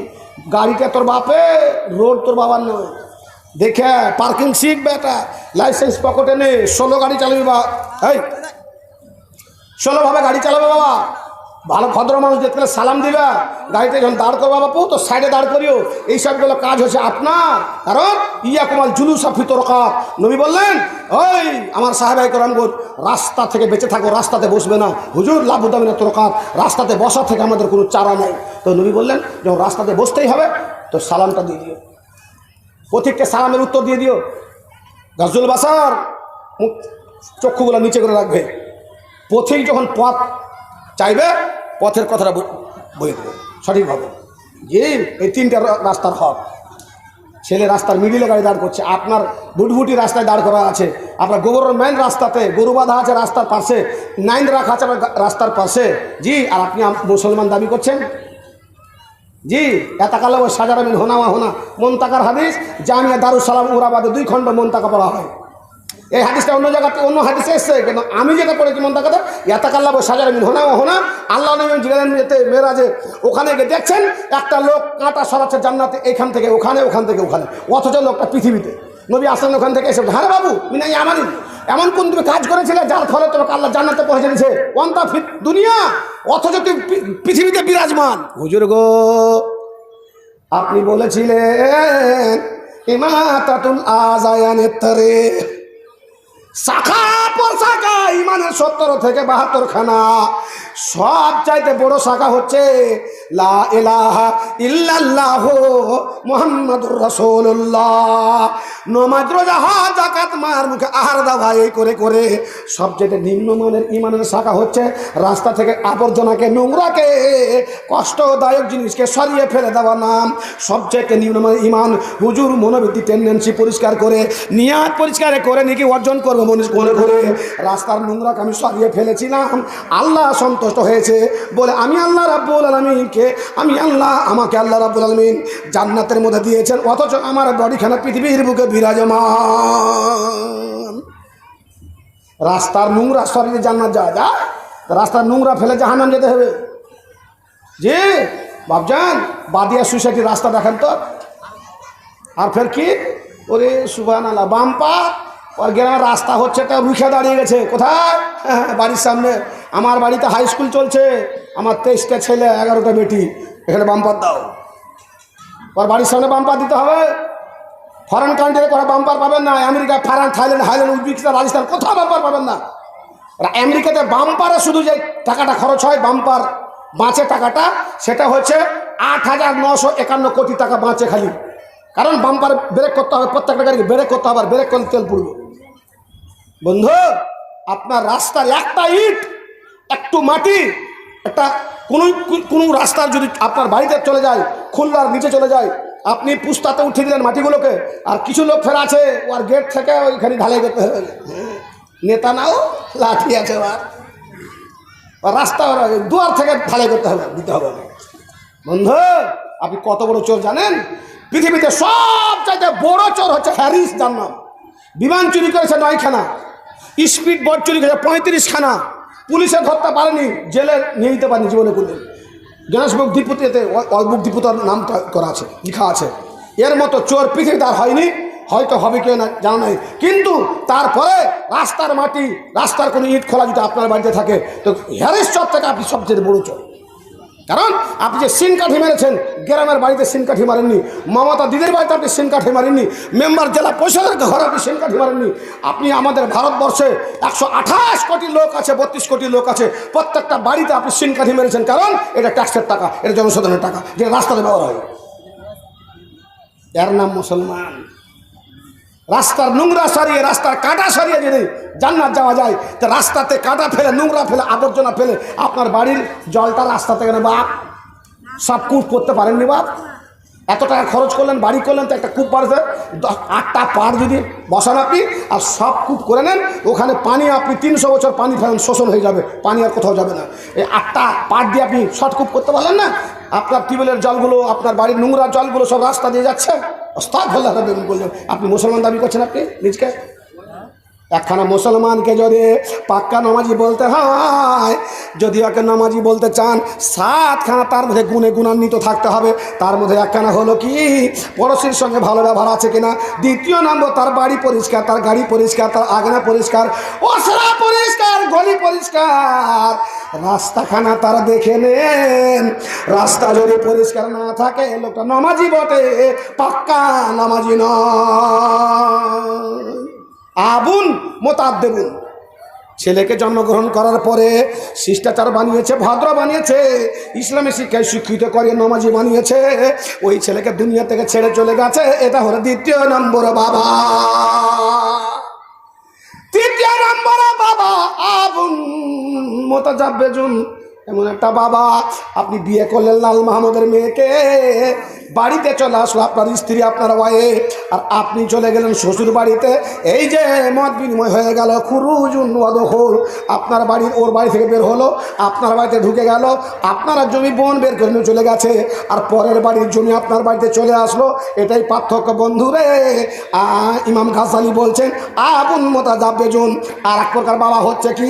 গাড়িটা তোর বাপে, রোড তোর বাবার নয়, দেখে পার্কিং শিখ বেটা, লাইসেন্স পকেটে নে, 16 গাড়ি চালাবি বা, এই 16 ভাবে গাড়ি চালাবে বাবা। ভালো ভদ্র মানুষ দেখতে গেলে সালাম দিবা, গাড়িতে যখন দাঁড় করবা বাপু তো সাইডে দাঁড় করিও। এইসবগুলো কাজ হচ্ছে আপনার, কারণ ইয়া কুমাল জুলুস ফিতরকাত। নবী বললেন, ওই আমার সাহাবায়ে কেরামগণ, রাস্তা থেকে বেঁচে থাকো, রাস্তাতে বসবে না। হুজুর লাবুদ্দা মিনাত তরকাত, রাস্তাতে বসা থেকে আমাদের কোনো চারা নাই। তো নবী বললেন, যখন রাস্তাতে বসতেই হবে তো সালামটা দিয়ে দিও, পথিককে সালামের উত্তর দিয়ে দিও। গাজুল বাসার চক্ষুগুলো নিচে করে রাখবে, পথিক যখন পথ চাইবে পথের কথাটা বলে দেবে সঠিকভাবে। যে এই 3টা রাস্তার হক, ছেলে রাস্তার মিডিলে গাড়ি দাঁড় করছে, আপনার বুটবুটি রাস্তায় দাঁড় করা আছে, আপনার গোবরের মেন রাস্তাতে গরু বাঁধা আছে রাস্তার পাশে, 9 রাখা আছে রাস্তার পাশে, জি, আর আপনি মুসলমান দাবি করছেন। জি, এতাকালে ওই সাজারামিন হোনা হোনা মন্তাকার হাদিস, জামিয়া দারুস সালাম উরাবাদে 2 খণ্ড মন্তাকা পড়া হয়। এই হাদিসটা অন্য জায়গাতে অন্য হাদিসে এসছে, কিন্তু আমি যেটা পড়েছি মন্তাকাতে, এতাকাল্লাহ সাজারামিন হোনা হোনা আল্লাহ নবী জিলান মেরাজে, ওখানে গিয়ে দেখছেন একটা লোক কাঁটা সরাচ্ছে জান্নাতে, এখান থেকে ওখানে, ওখান থেকে ওখানে, অথচ লোকটা পৃথিবীতে। নবী আসলেন ওখান থেকে এসে, হ্যাঁ বাবু মিনাই আমানি, এমন কোন তুমি কাজ করেছিলে যার ফলে তোমাকে আল্লাহ জান্নাতে পৌঁছে দিয়েছে, ওয়ান্তা ফিত দুনিয়া, অথচ তুই পৃথিবীতে বিরাজমান। হুজুর গো, আপনি বলেছিলেন ইমাতাতুল আযায়ানিত তারে, শাখা পর শাখা ইমানের 70 থেকে 72 খানা, সব চাইতে বড় শাখা হচ্ছে লা ইলাহা ইল্লাল্লাহ মুহাম্মাদুর রাসূলুল্লাহ। নামাজ রোজা হজ যাকাত মার মুখে আহার দাওয়া এই করে করে সবচেয়ে নিম্নমানের ইমানের শাখা হচ্ছে রাস্তা থেকে আবর্জনাকে, নোংরাকে, কষ্টদায়ক জিনিসকে সরিয়ে ফেলে দেওয়া নাম সবচেয়ে নিম্নমানের ইমান। হুজুর মনোবৃত্তি টেন্ডেন্সি পরিষ্কার করে, নিয়াত পরিষ্কার করে নাকি অর্জন করবো মনে করে করে রাস্তার নোংরাকে আমি সরিয়ে ফেলেছিলাম, আল্লাহ সন্তুষ্ট হয়েছে বলে আমি আল্লাহ রাব্বুল আলামিনকে আমাকে আল্লাহ রাব্বুল আলামিন জান্নাতের মধ্যে দিয়েছেন, অথচ আমার বডিখানা পৃথিবীর বুকে বিরাজমান। রাস্তার নোংরা সরিয়ে জান্নাত যাওয়া যায়? রাস্তার নোংরা ফেলে জাহান্নাম যেতে হবে? যে বাপজান বাদিয়া সোসাইটির রাস্তা দেখেন তো, আর ফের কি ওরে সুবহানাল্লাহ, বাম্পার ওর গ্রামের রাস্তা হচ্ছে তা রুখে দাঁড়িয়ে গেছে। কোথায়? বাড়ির সামনে। আমার বাড়িতে হাই স্কুল চলছে, আমার 23টা ছেলে 11টা বেটি, এখানে বাম্পার দাও। ওর বাড়ির সামনে বাম্পার দিতে হবে। ফরেন কান্ট্রিতে কোনো বাম্পার পাবেন না। America, France, Thailand, Uzbekistan, Rajasthan কোথাও বাম্পার পাবেন না। আমেরিকাতে বাম্পারে শুধু যে টাকাটা খরচ হয়, বাম্পার বাঁচে টাকাটা, সেটা হচ্ছে 8,951 কোটি টাকা বাঁচে খালি। কারণ বাম্পার ব্রেক করতে হবে, প্রত্যেকটা গাড়িকে ব্রেক করতে হবে, আর ব্রেক করলে তেল পুড়বে। বন্ধু, আপনার রাস্তার একটা ইট, একটু মাটি, একটা কোনো রাস্তার যদি আপনার বাড়িতে চলে যায়, খুলনার নিচে চলে যায়, আপনি পুস্তাতে উঠিয়ে দিলেন মাটিগুলোকে, আর কিছু লোক ফেরা আছে ওর গেট থেকে ওইখানে ঢালাই করতে হবে। নেতা নাও, লাঠি আছে, আর রাস্তা দুয়ার থেকে ঢালাই করতে হবে, দিতে হবে। বন্ধু, আপনি কত বড় চোর জানেন? পৃথিবীতে সবচাইতে বড় চোর হচ্ছে হ্যারিস, যার নাম। বিমান চুরি করেছে 9খানা, স্পিড বোট চুরি করেছে 35খানা, পুলিশে ধরতে পারেনি, জেলে নিয়ে যেতে পারেনি জীবনে করলেন। গণেশবুক দ্বীপুতে বুক দ্বীপুতার নামটা করা আছে, লেখা আছে। এর মতো চোর পৃথিবীতে আর হয়নি, হয়তো হবে কেউ না জানা নাই। কিন্তু তারপরে রাস্তার মাটি, রাস্তার কোনো ইট খোলা যদি আপনার বাড়িতে থাকে, তো হ্যারিস চোর থেকে আপনি সবচেয়ে বড় চোর। কারণ আপনি যে সিন কাঠি মেরেছেন, গ্রামের বাড়িতে সিন কাঠি মারেননি, মমতা দিদির বাড়িতে আপনি সিন কাঠি মারেননি, মেম্বার জেলা পরিষদের ঘরে আপনি সিন কাঠি মারেননি। আপনি আমাদের ভারতবর্ষে 128 কোটি লোক আছে, 32 কোটি লোক আছে, প্রত্যেকটা বাড়িতে আপনি সিন কাঠি মেরেছেন। কারণ এটা ট্যাক্সের টাকা, এটা জনসাধারণের টাকা, যেটা রাস্তাতে ব্যবহার হয়। এর নাম মুসলমান। রাস্তার নোংরা সারিয়ে, রাস্তার কাঁটা সারিয়ে যদি জান্নাত যাওয়া যায়, তো রাস্তাতে কাঁটা ফেলে, নোংরা ফেলে, আবর্জনা ফেলে আপনার বাড়ির জলটা রাস্তা থেকে বাপ সব কূপ করতে পারেননি। বাপ এত টাকা খরচ করলেন, বাড়ি করলেন, তো একটা কূপ বাড়ছে, 8টা পাড় যদি বসান আপনি আর সব কূপ করে নেন, ওখানে পানি আপনি 300 বছর পানি ফেলেন, শোষণ হয়ে যাবে, পানি আর কোথাও যাবে না। এই 8টা পাড় দিয়ে আপনি শর্ট কূপ করতে পারলেন না? আপনার টিউবওয়েলের জলগুলো, আপনার বাড়ির নোংরা জলগুলো সব রাস্তা দিয়ে যাচ্ছে। আস্তাগফিরুল্লাহ বললেন, আপনি মুসলমান দাবি করছেন আপনি নিজকে? একখানা মুসলমানকে যদি পাক্কা নামাজি বলতে হয়, যদি ওকে নামাজি বলতে চান, 7খানা তার মধ্যে গুণে গুণান্বিত থাকতে হবে। তার মধ্যে একখানা হলো কি, পড়োশির সঙ্গে ভালো ব্যবহার আছে কিনা। দ্বিতীয় নম্বর, তার বাড়ি পরিষ্কার, তার গাড়ি পরিষ্কার, তার আগনা পরিষ্কার, ওসরা পরিষ্কার, গলি পরিষ্কার, রাস্তাখানা তারা দেখে নেন। রাস্তা যদি পরিষ্কার না থাকে, লোকটা নামাজি বটে, পাক্কা নামাজি নয়। আবুন মোতাদ্দেবুন, ছেলেকে জন্মগ্রহণ করার পরে শিষ্টাচার বানিয়েছে, ভদ্র বানিয়েছে, ইসলামী শিক্ষায় শিক্ষিত করে নামাজি বানিয়েছে, ওই ছেলেকে দুনিয়া থেকে ছেড়ে চলে গেছে। এটা হলো দ্বিতীয় নম্বর বাবা। তৃতীয় নম্বর বাবা আবুন মোতাজাব্বেজুন, এমন একটা বাবা, আপনি বিয়ে করলেন লাল মাহমুদের মেয়েকে, বাড়িতে চলে আসলো আপনার স্ত্রী, আপনার ওয়াইফ, আর আপনি চলে গেলেন শ্বশুর বাড়িতে। এই যে মত বিনিময় হয়ে গেল, খুরুজুন ওয়া দুখুল, আপনার বাড়ির ওর বাড়ি থেকে বের হলো, আপনার বাড়িতে ঢুকে গেল, আপনারা জমি বোন বের করে নিয়ে চলে গেছে, আর পরের বাড়ির জমি আপনার বাড়িতে চলে আসলো। এটাই পার্থক্য বন্ধুরে। ইমাম গাজ্জালী বলছেন আবুন মোতাজাব্বেজুন। আর এক প্রকার বাবা হচ্ছে কি,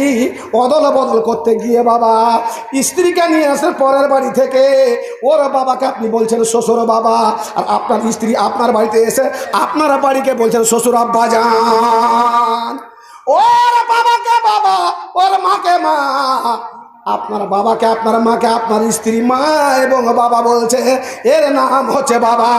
অদল বদল করতে গিয়ে বাবা স্ত্রীকে নিয়ে আসে পরের বাড়ি থেকে, ওর বাবাকে আপনি বলছেন শ্বশুর বাবা, আর আপনার স্ত্রী আপনার বাড়িতে এসে আপনার বাড়িকে বলছেন শ্বশুর আব্বা জান। ওর বাবাকে বাবা, ওর মাকে মা, আপনার বাবাকে, আপনার মাকে আপনার স্ত্রী মা এবং বাবা বলছে, এর নাম হচ্ছে বাবা।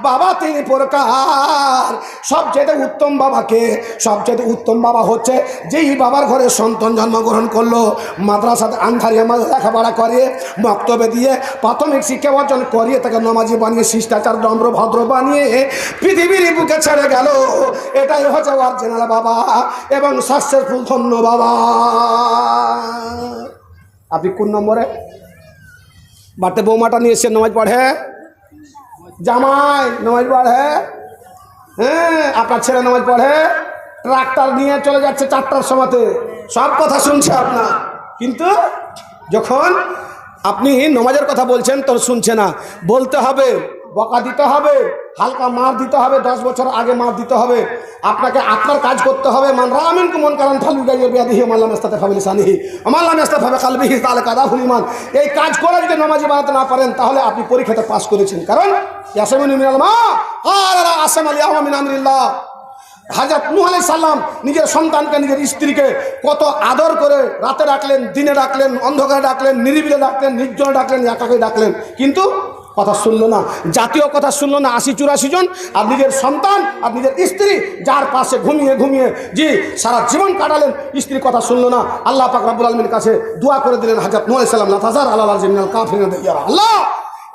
বাবা 3 প্রকার। সবচেয়ে উত্তম বাবাকে, সবচেয়ে উত্তম বাবা হচ্ছে যেই বাবার ঘরে সন্তান জন্মগ্রহণ করলো, মাদ্রাসাতে আন্ধারিয়া লেখাপড়া করে, মক্তবে দিয়ে প্রাথমিক শিক্ষা অর্জন করিয়ে তাকে নামাজি বানিয়ে, শিষ্টাচার নম্র ভদ্র বানিয়ে পৃথিবীর বুকে ছেড়ে গেল। এটাই হচ্ছে অরিজিনাল বাবা এবং সাকসেসফুল ধন্য বাবা। আপনি কোন নম্বরে? বাড়িতে বৌমাটা নিয়ে এসে নামাজ পড়ে, জামাই নামাজ পড়ে, হ্যাঁ আপনার ছেলে নামাজ পড়ে, ট্রাক্টর নিয়ে চলে যাচ্ছে 4টার সময়তে, সব কথা শুনছে আপনার, কিন্তু যখন আপনি নমাজের কথা বলছেন তোর শুনছে না। বলতে হবে, বকা দিতে হবে, হালকা মার দিতে হবে, 10 বছর আগে মার দিতে হবে। আপনাকে আপনার কাজ করতে হবে। মান রামিন কুমন কারণ ফালু গাইয়ে বিয়াদিহি মাল্লাম ইস্তাতা ফাবিল সানিহি আমাল্লাম ইস্তাতা ফাবে কালবিহি তাআলা কাদাহুল ঈমান। এই কাজ করে যদি নামাজি বানাতে না পারেন তাহলে আপনি পরীক্ষাতে পাস করেছেন। কারণ ইয়াসমিনু মিনাল মা ক্বালা আসম আল ইয়াওমা মিন আমরিল্লাহ। হযরত নূহ আলাইহিস সালাম নিজের সন্তানকে, নিজের স্ত্রীকে কত আদর করে রাতে ডাকলেন, দিনে ডাকলেন, অন্ধকারে ডাকলেন, নিরিবিলে ডাকলেন, নির্জনে ডাকলেন, একাকে ডাকলেন, কিন্তু কথা শুনলো না। জাতীয় কথা শুনলো না 80-84 জন। আর নিজের সন্তান আর নিজের স্ত্রী যার পাশে ঘুমিয়ে ঘুমিয়ে জি সারা জীবন কাটালেন, স্ত্রীর কথা শুনলো না। আল্লাহ পাক রব্বুল আলামিনের কাছে দোয়া করে দিলেন হযরত নূহ আলাইহিস সালাম, লা তাযার আলাল আরদি মিনাল কাফিরিনা দাইয়ারা। আল্লাহ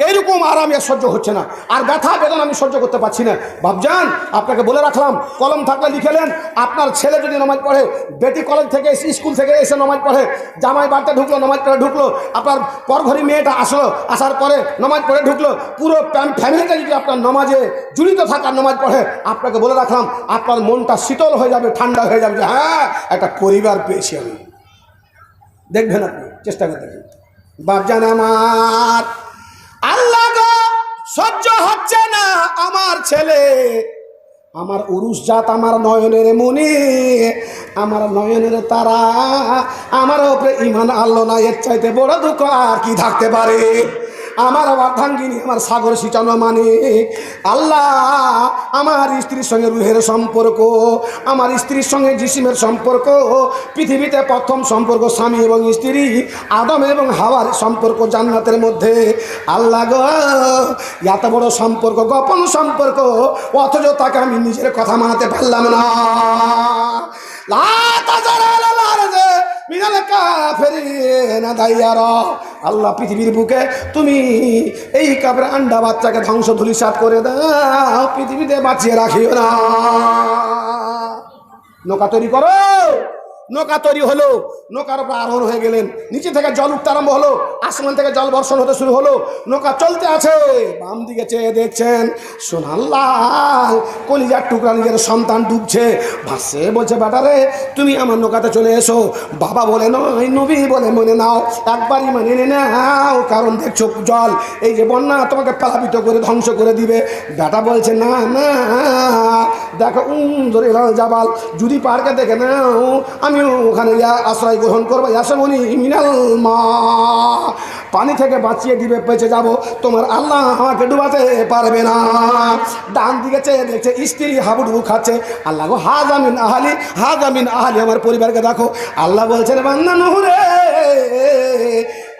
এইরকম আরাম সহ্য হচ্ছে না, আর ব্যথা বেদনা আমি সহ্য করতে পারছি না। বাপজান, আপনাকে বলে রাখলাম, কলম থাকলে লিখেলেন। আপনার ছেলে যদি নামাজ পড়ে, বেটি কলেজ থেকে স্কুল থেকে এসে নামাজ পড়ে, জামাই বাড়িতে ঢুকলো, নামাজ পড়ে ঢুকলো, আপনার পরঘরি মেয়েটা আসলো, আসার পরে নামাজ পড়ে ঢুকলো, পুরো ফ্যামিলিটা যদি আপনার নামাজে জড়িত থাকার নামাজ পড়ে, আপনাকে বলে রাখলাম আপনার মনটা শীতল হয়ে যাবে, ঠান্ডা হয়ে যাবে যে হ্যাঁ একটা পরিবার পেয়েছি আমি। দেখবেন, আপনি চেষ্টা করে দেখবেন। বাপজান আমার, আল্লাহ গো সহ্য হচ্ছে না আমার ছেলে, আমার উরুস জাত, আমার নয়নের মনি, আমার নয়নের তারা, আমার উপরে ঈমান আনলো না। এর চাইতে বড় দুঃখ আর কি থাকতে পারে? আমার অর্ধাঙ্গিনী, আমার সাগর সিঁচানো মানে আল্লাহ, আমার স্ত্রীর সঙ্গে রুহের সম্পর্ক, আমার স্ত্রীর সঙ্গে জিসিমের সম্পর্ক, পৃথিবীতে প্রথম সম্পর্ক স্বামী এবং স্ত্রী, আদম এবং হাওয়ার সম্পর্ক জান্নাতের মধ্যে। আল্লাহ গো, এত বড় সম্পর্ক, গোপন সম্পর্ক, অথচ তাকে আমি নিজের কথা মানাতে পারলাম না। লা তাযার আলাল আরদি মিনাল কাফিরিনা দাইয়ারা। আল্লাহ, পৃথিবীর বুকে তুমি এই কাফের আন্ডা বাচ্চাকে ধ্বংস ধূলিসাৎ করে দাও, পৃথিবীতে বাঁচিয়ে রাখিও না। নৌকা তৈরি করো। নৌকা তৈরি হলো, নৌকার উপর আরোহণ হয়ে গেলেন, নিচে থেকে জল উঠতে আরম্ভ হলো, আসমান থেকে জল বর্ষণ হতে শুরু হলো, নৌকা চলতে আছে। বাম দিকে চেয়ে দেখছেন, সুবহানাল্লাহ, কলিজার টুকরা নিজের সন্তান ডুবছে, ভাসছে। বলছে, বেটারে তুমি আমার নৌকাতে চলে এসো। বাবা বলে নয়, নবী বলে মনে নাও, একবারই মেনে নাও, কারণ দেখছো জল, এই যে বন্যা তোমাকে প্লাবিত করে ধ্বংস করে দিবে। বেটা বলছে, না না, দেখো ধরে জাবাল, যদি পার্কে দেখে নাও, আমি ওখানে আশ্রয় গ্রহণ করবো। ইয়াসমনি মিনাল মা, পানি থেকে বাঁচিয়ে দিবে, বেঁচে যাব, তোমার আল্লাহ আমাকে ডুবাতে পারবে না। ডান দিকে চেয়ে দেখছে স্ত্রী হাবুডুবু খাচ্ছে। আল্লাহ গো, হাজামিন আহালি, হাজামিন আহালি, আমার পরিবারকে দেখো। আল্লাহ বলছেন, বান্দা নূহ রে,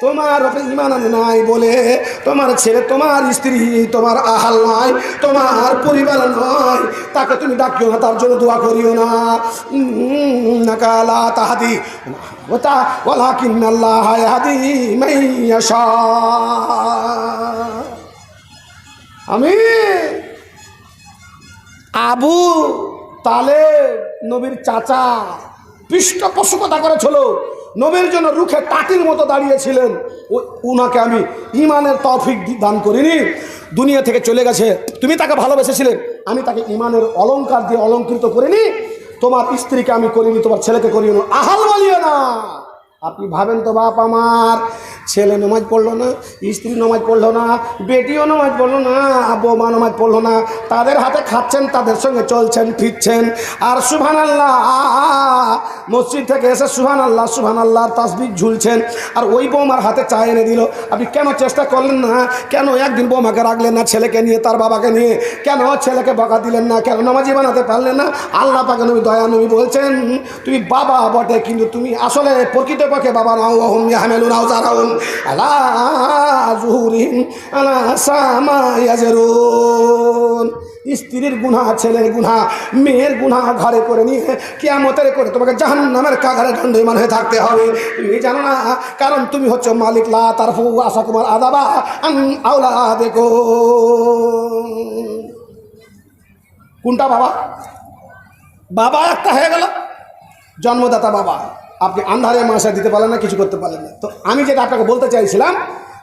তোমার ওপরে ঈমান আনে নাই বলে তোমার ছেলে, তোমার স্ত্রী, তোমার আহাল নয়, তোমার পরিবার নয়, তাকে তুমি ডাকিও না, তার জন্য দোয়া করিও না। ইন্নাকা লা তাহদি ওয়ালাকিন্নাল্লাহ ইয়াহদি মান ইয়াশা। আমি আবু তালেব, নবীর চাচা, পৃষ্ঠপোষকতা করেছিল, নবীর জন্য রুখে টাটির মতো দাঁড়িয়েছিলেন, উনাকে আমি ঈমানের তৌফিক দান করিনি। দুনিয়া থেকে চলে গেছে, তুমি তাকে ভালোবেসেছিলে, আমি তাকে ঈমানের অলংকার দিয়ে অলঙ্কৃত করিনি। তোমার স্ত্রীকে আমি করিনি, তোমার ছেলেকে করিও না, আহাল বলিও না। আপনি ভাবেন তো, বাপ আমার ছেলে নামাজ পড়লো না, স্ত্রী নামাজ পড়লো না, বেটিও নামাজ পড়লো না, বৌমা নামাজ পড়লো না, তাদের হাতে খাচ্ছেন, তাদের সঙ্গে চলছেন ফিরছেন, আর সুবহানাল্লাহ, মসজিদ থেকে এসে সুবহানাল্লাহ সুবহানাল্লাহর তাসবিহ ঝুলছেন, আর ওই বৌমার হাতে চা এনে দিল। আপনি কেন চেষ্টা করলেন না? কেন একদিন বৌমাকে রাখলেন না, ছেলেকে নিয়ে, তার বাবাকে নিয়ে? কেন ছেলেকে বকা দিলেন না? কেন নামাজি বানাতে পারলেন না? আল্লাহ পাক নবী, দয়া নবী বলছেন, তুমি বাবা বটে, কিন্তু তুমি আসলে প্রকৃতপক্ষে বাবা নাও। ওহুম ইয়াহমিলুনা আওজারহুম আলা যুহুরিহিম আলা সামা ইয়াজরুন। স্ত্রীর গুনাহ, ছেলের গুনাহ, মেয়ের গুনাহ ঘরে করে নিয়ে কিয়ামতের করে তোমাকে জাহান্নামের কাগারে দণ্ডায়মান হয়ে থাকতে হবে। তুমি জানো না? কারণ তুমি হচ্ছে মালিক। লা তারফু আসাকুমাল আযাবা আন আওলাদিকুম। কোনটা বাবা? বাবা একটা হয়ে গেল, জন্মদাতা বাবা। আপনি আন্ধারে মাসা দিতে পারলেন না, কিছু করতে পারলেন না। তো আমি যেটা আপনাকে বলতে চাইছিলাম,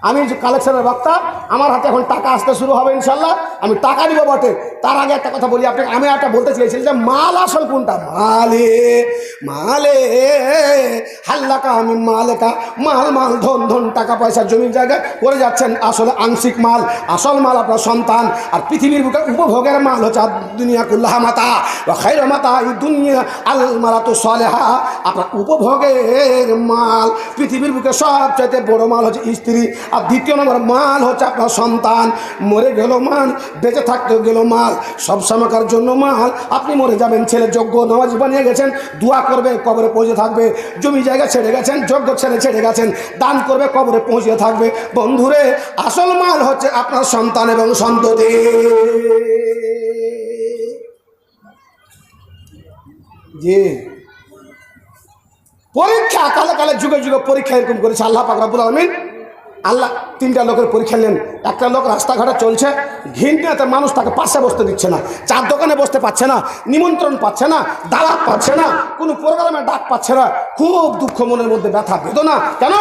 আমি যে কালেকশনের বক্তা, আমার হাতে এখন টাকা আসতে শুরু হবে ইনশাল্লাহ, আমি টাকা দিব বটে। তার আগে একটা কথা বলি আপনাকে, আমি একটা বলতে চেয়েছি যে মাল আসল কোনটা? মালে মালে হাল্লাকা, আমি মালেকা, মাল মাল ধন ধন টাকা পয়সা জমির জায়গায় করে যাচ্ছেন, আসলে আংশিক মাল। আসল মাল আপনার সন্তান। আর পৃথিবীর বুকে উপভোগের মাল হচ্ছে দুনিয়া কুল্লাহা মাতা বা খায়রু মাতা এই দুনিয়া আল মারাতু সালেহা। আপনার উপভোগের মাল, পৃথিবীর বুকে সবচাইতে বড় মাল হচ্ছে স্ত্রী, আর দ্বিতীয় নম্বর মাল হচ্ছে আপনার সন্তান। মরে গেল মাল, বেঁচে থাকতে গেল মাল, সব সময়কার জন্য মাল। আপনি মরে যাবেন, ছেলে যোগ্য নামাজ বানিয়ে গেছেন, দোয়া করবে, কবরে পৌঁছে থাকবে। জমি জায়গা ছেড়ে গেছেন, যোগ্য ছেড়ে গেছেন, দান করবে, কবরে পৌঁছে থাকবে। বন্ধুরে, আসল মাল হচ্ছে আপনার সন্তান এবং সন্ততি। জি, পরীক্ষা কালে কালে যুগে যুগে পরীক্ষা এরকম করেছে আল্লাহ পাক রব্বুল আলামিন। আল্লাহ তিনটা লোকের পরীক্ষা নেন। একটা লোক রাস্তাঘাটে চলছে, ঘিনতে মানুষ তাকে পাশে বসতে দিচ্ছে না, চার দোকানে বসতে পারছে না, নিমন্ত্রণ পাচ্ছে না, দাওয়াত পাচ্ছে না, কোনো প্রোগ্রামে ডাক পাচ্ছে না। খুব দুঃখ, মনের মধ্যে ব্যথা বেদনা। কেন?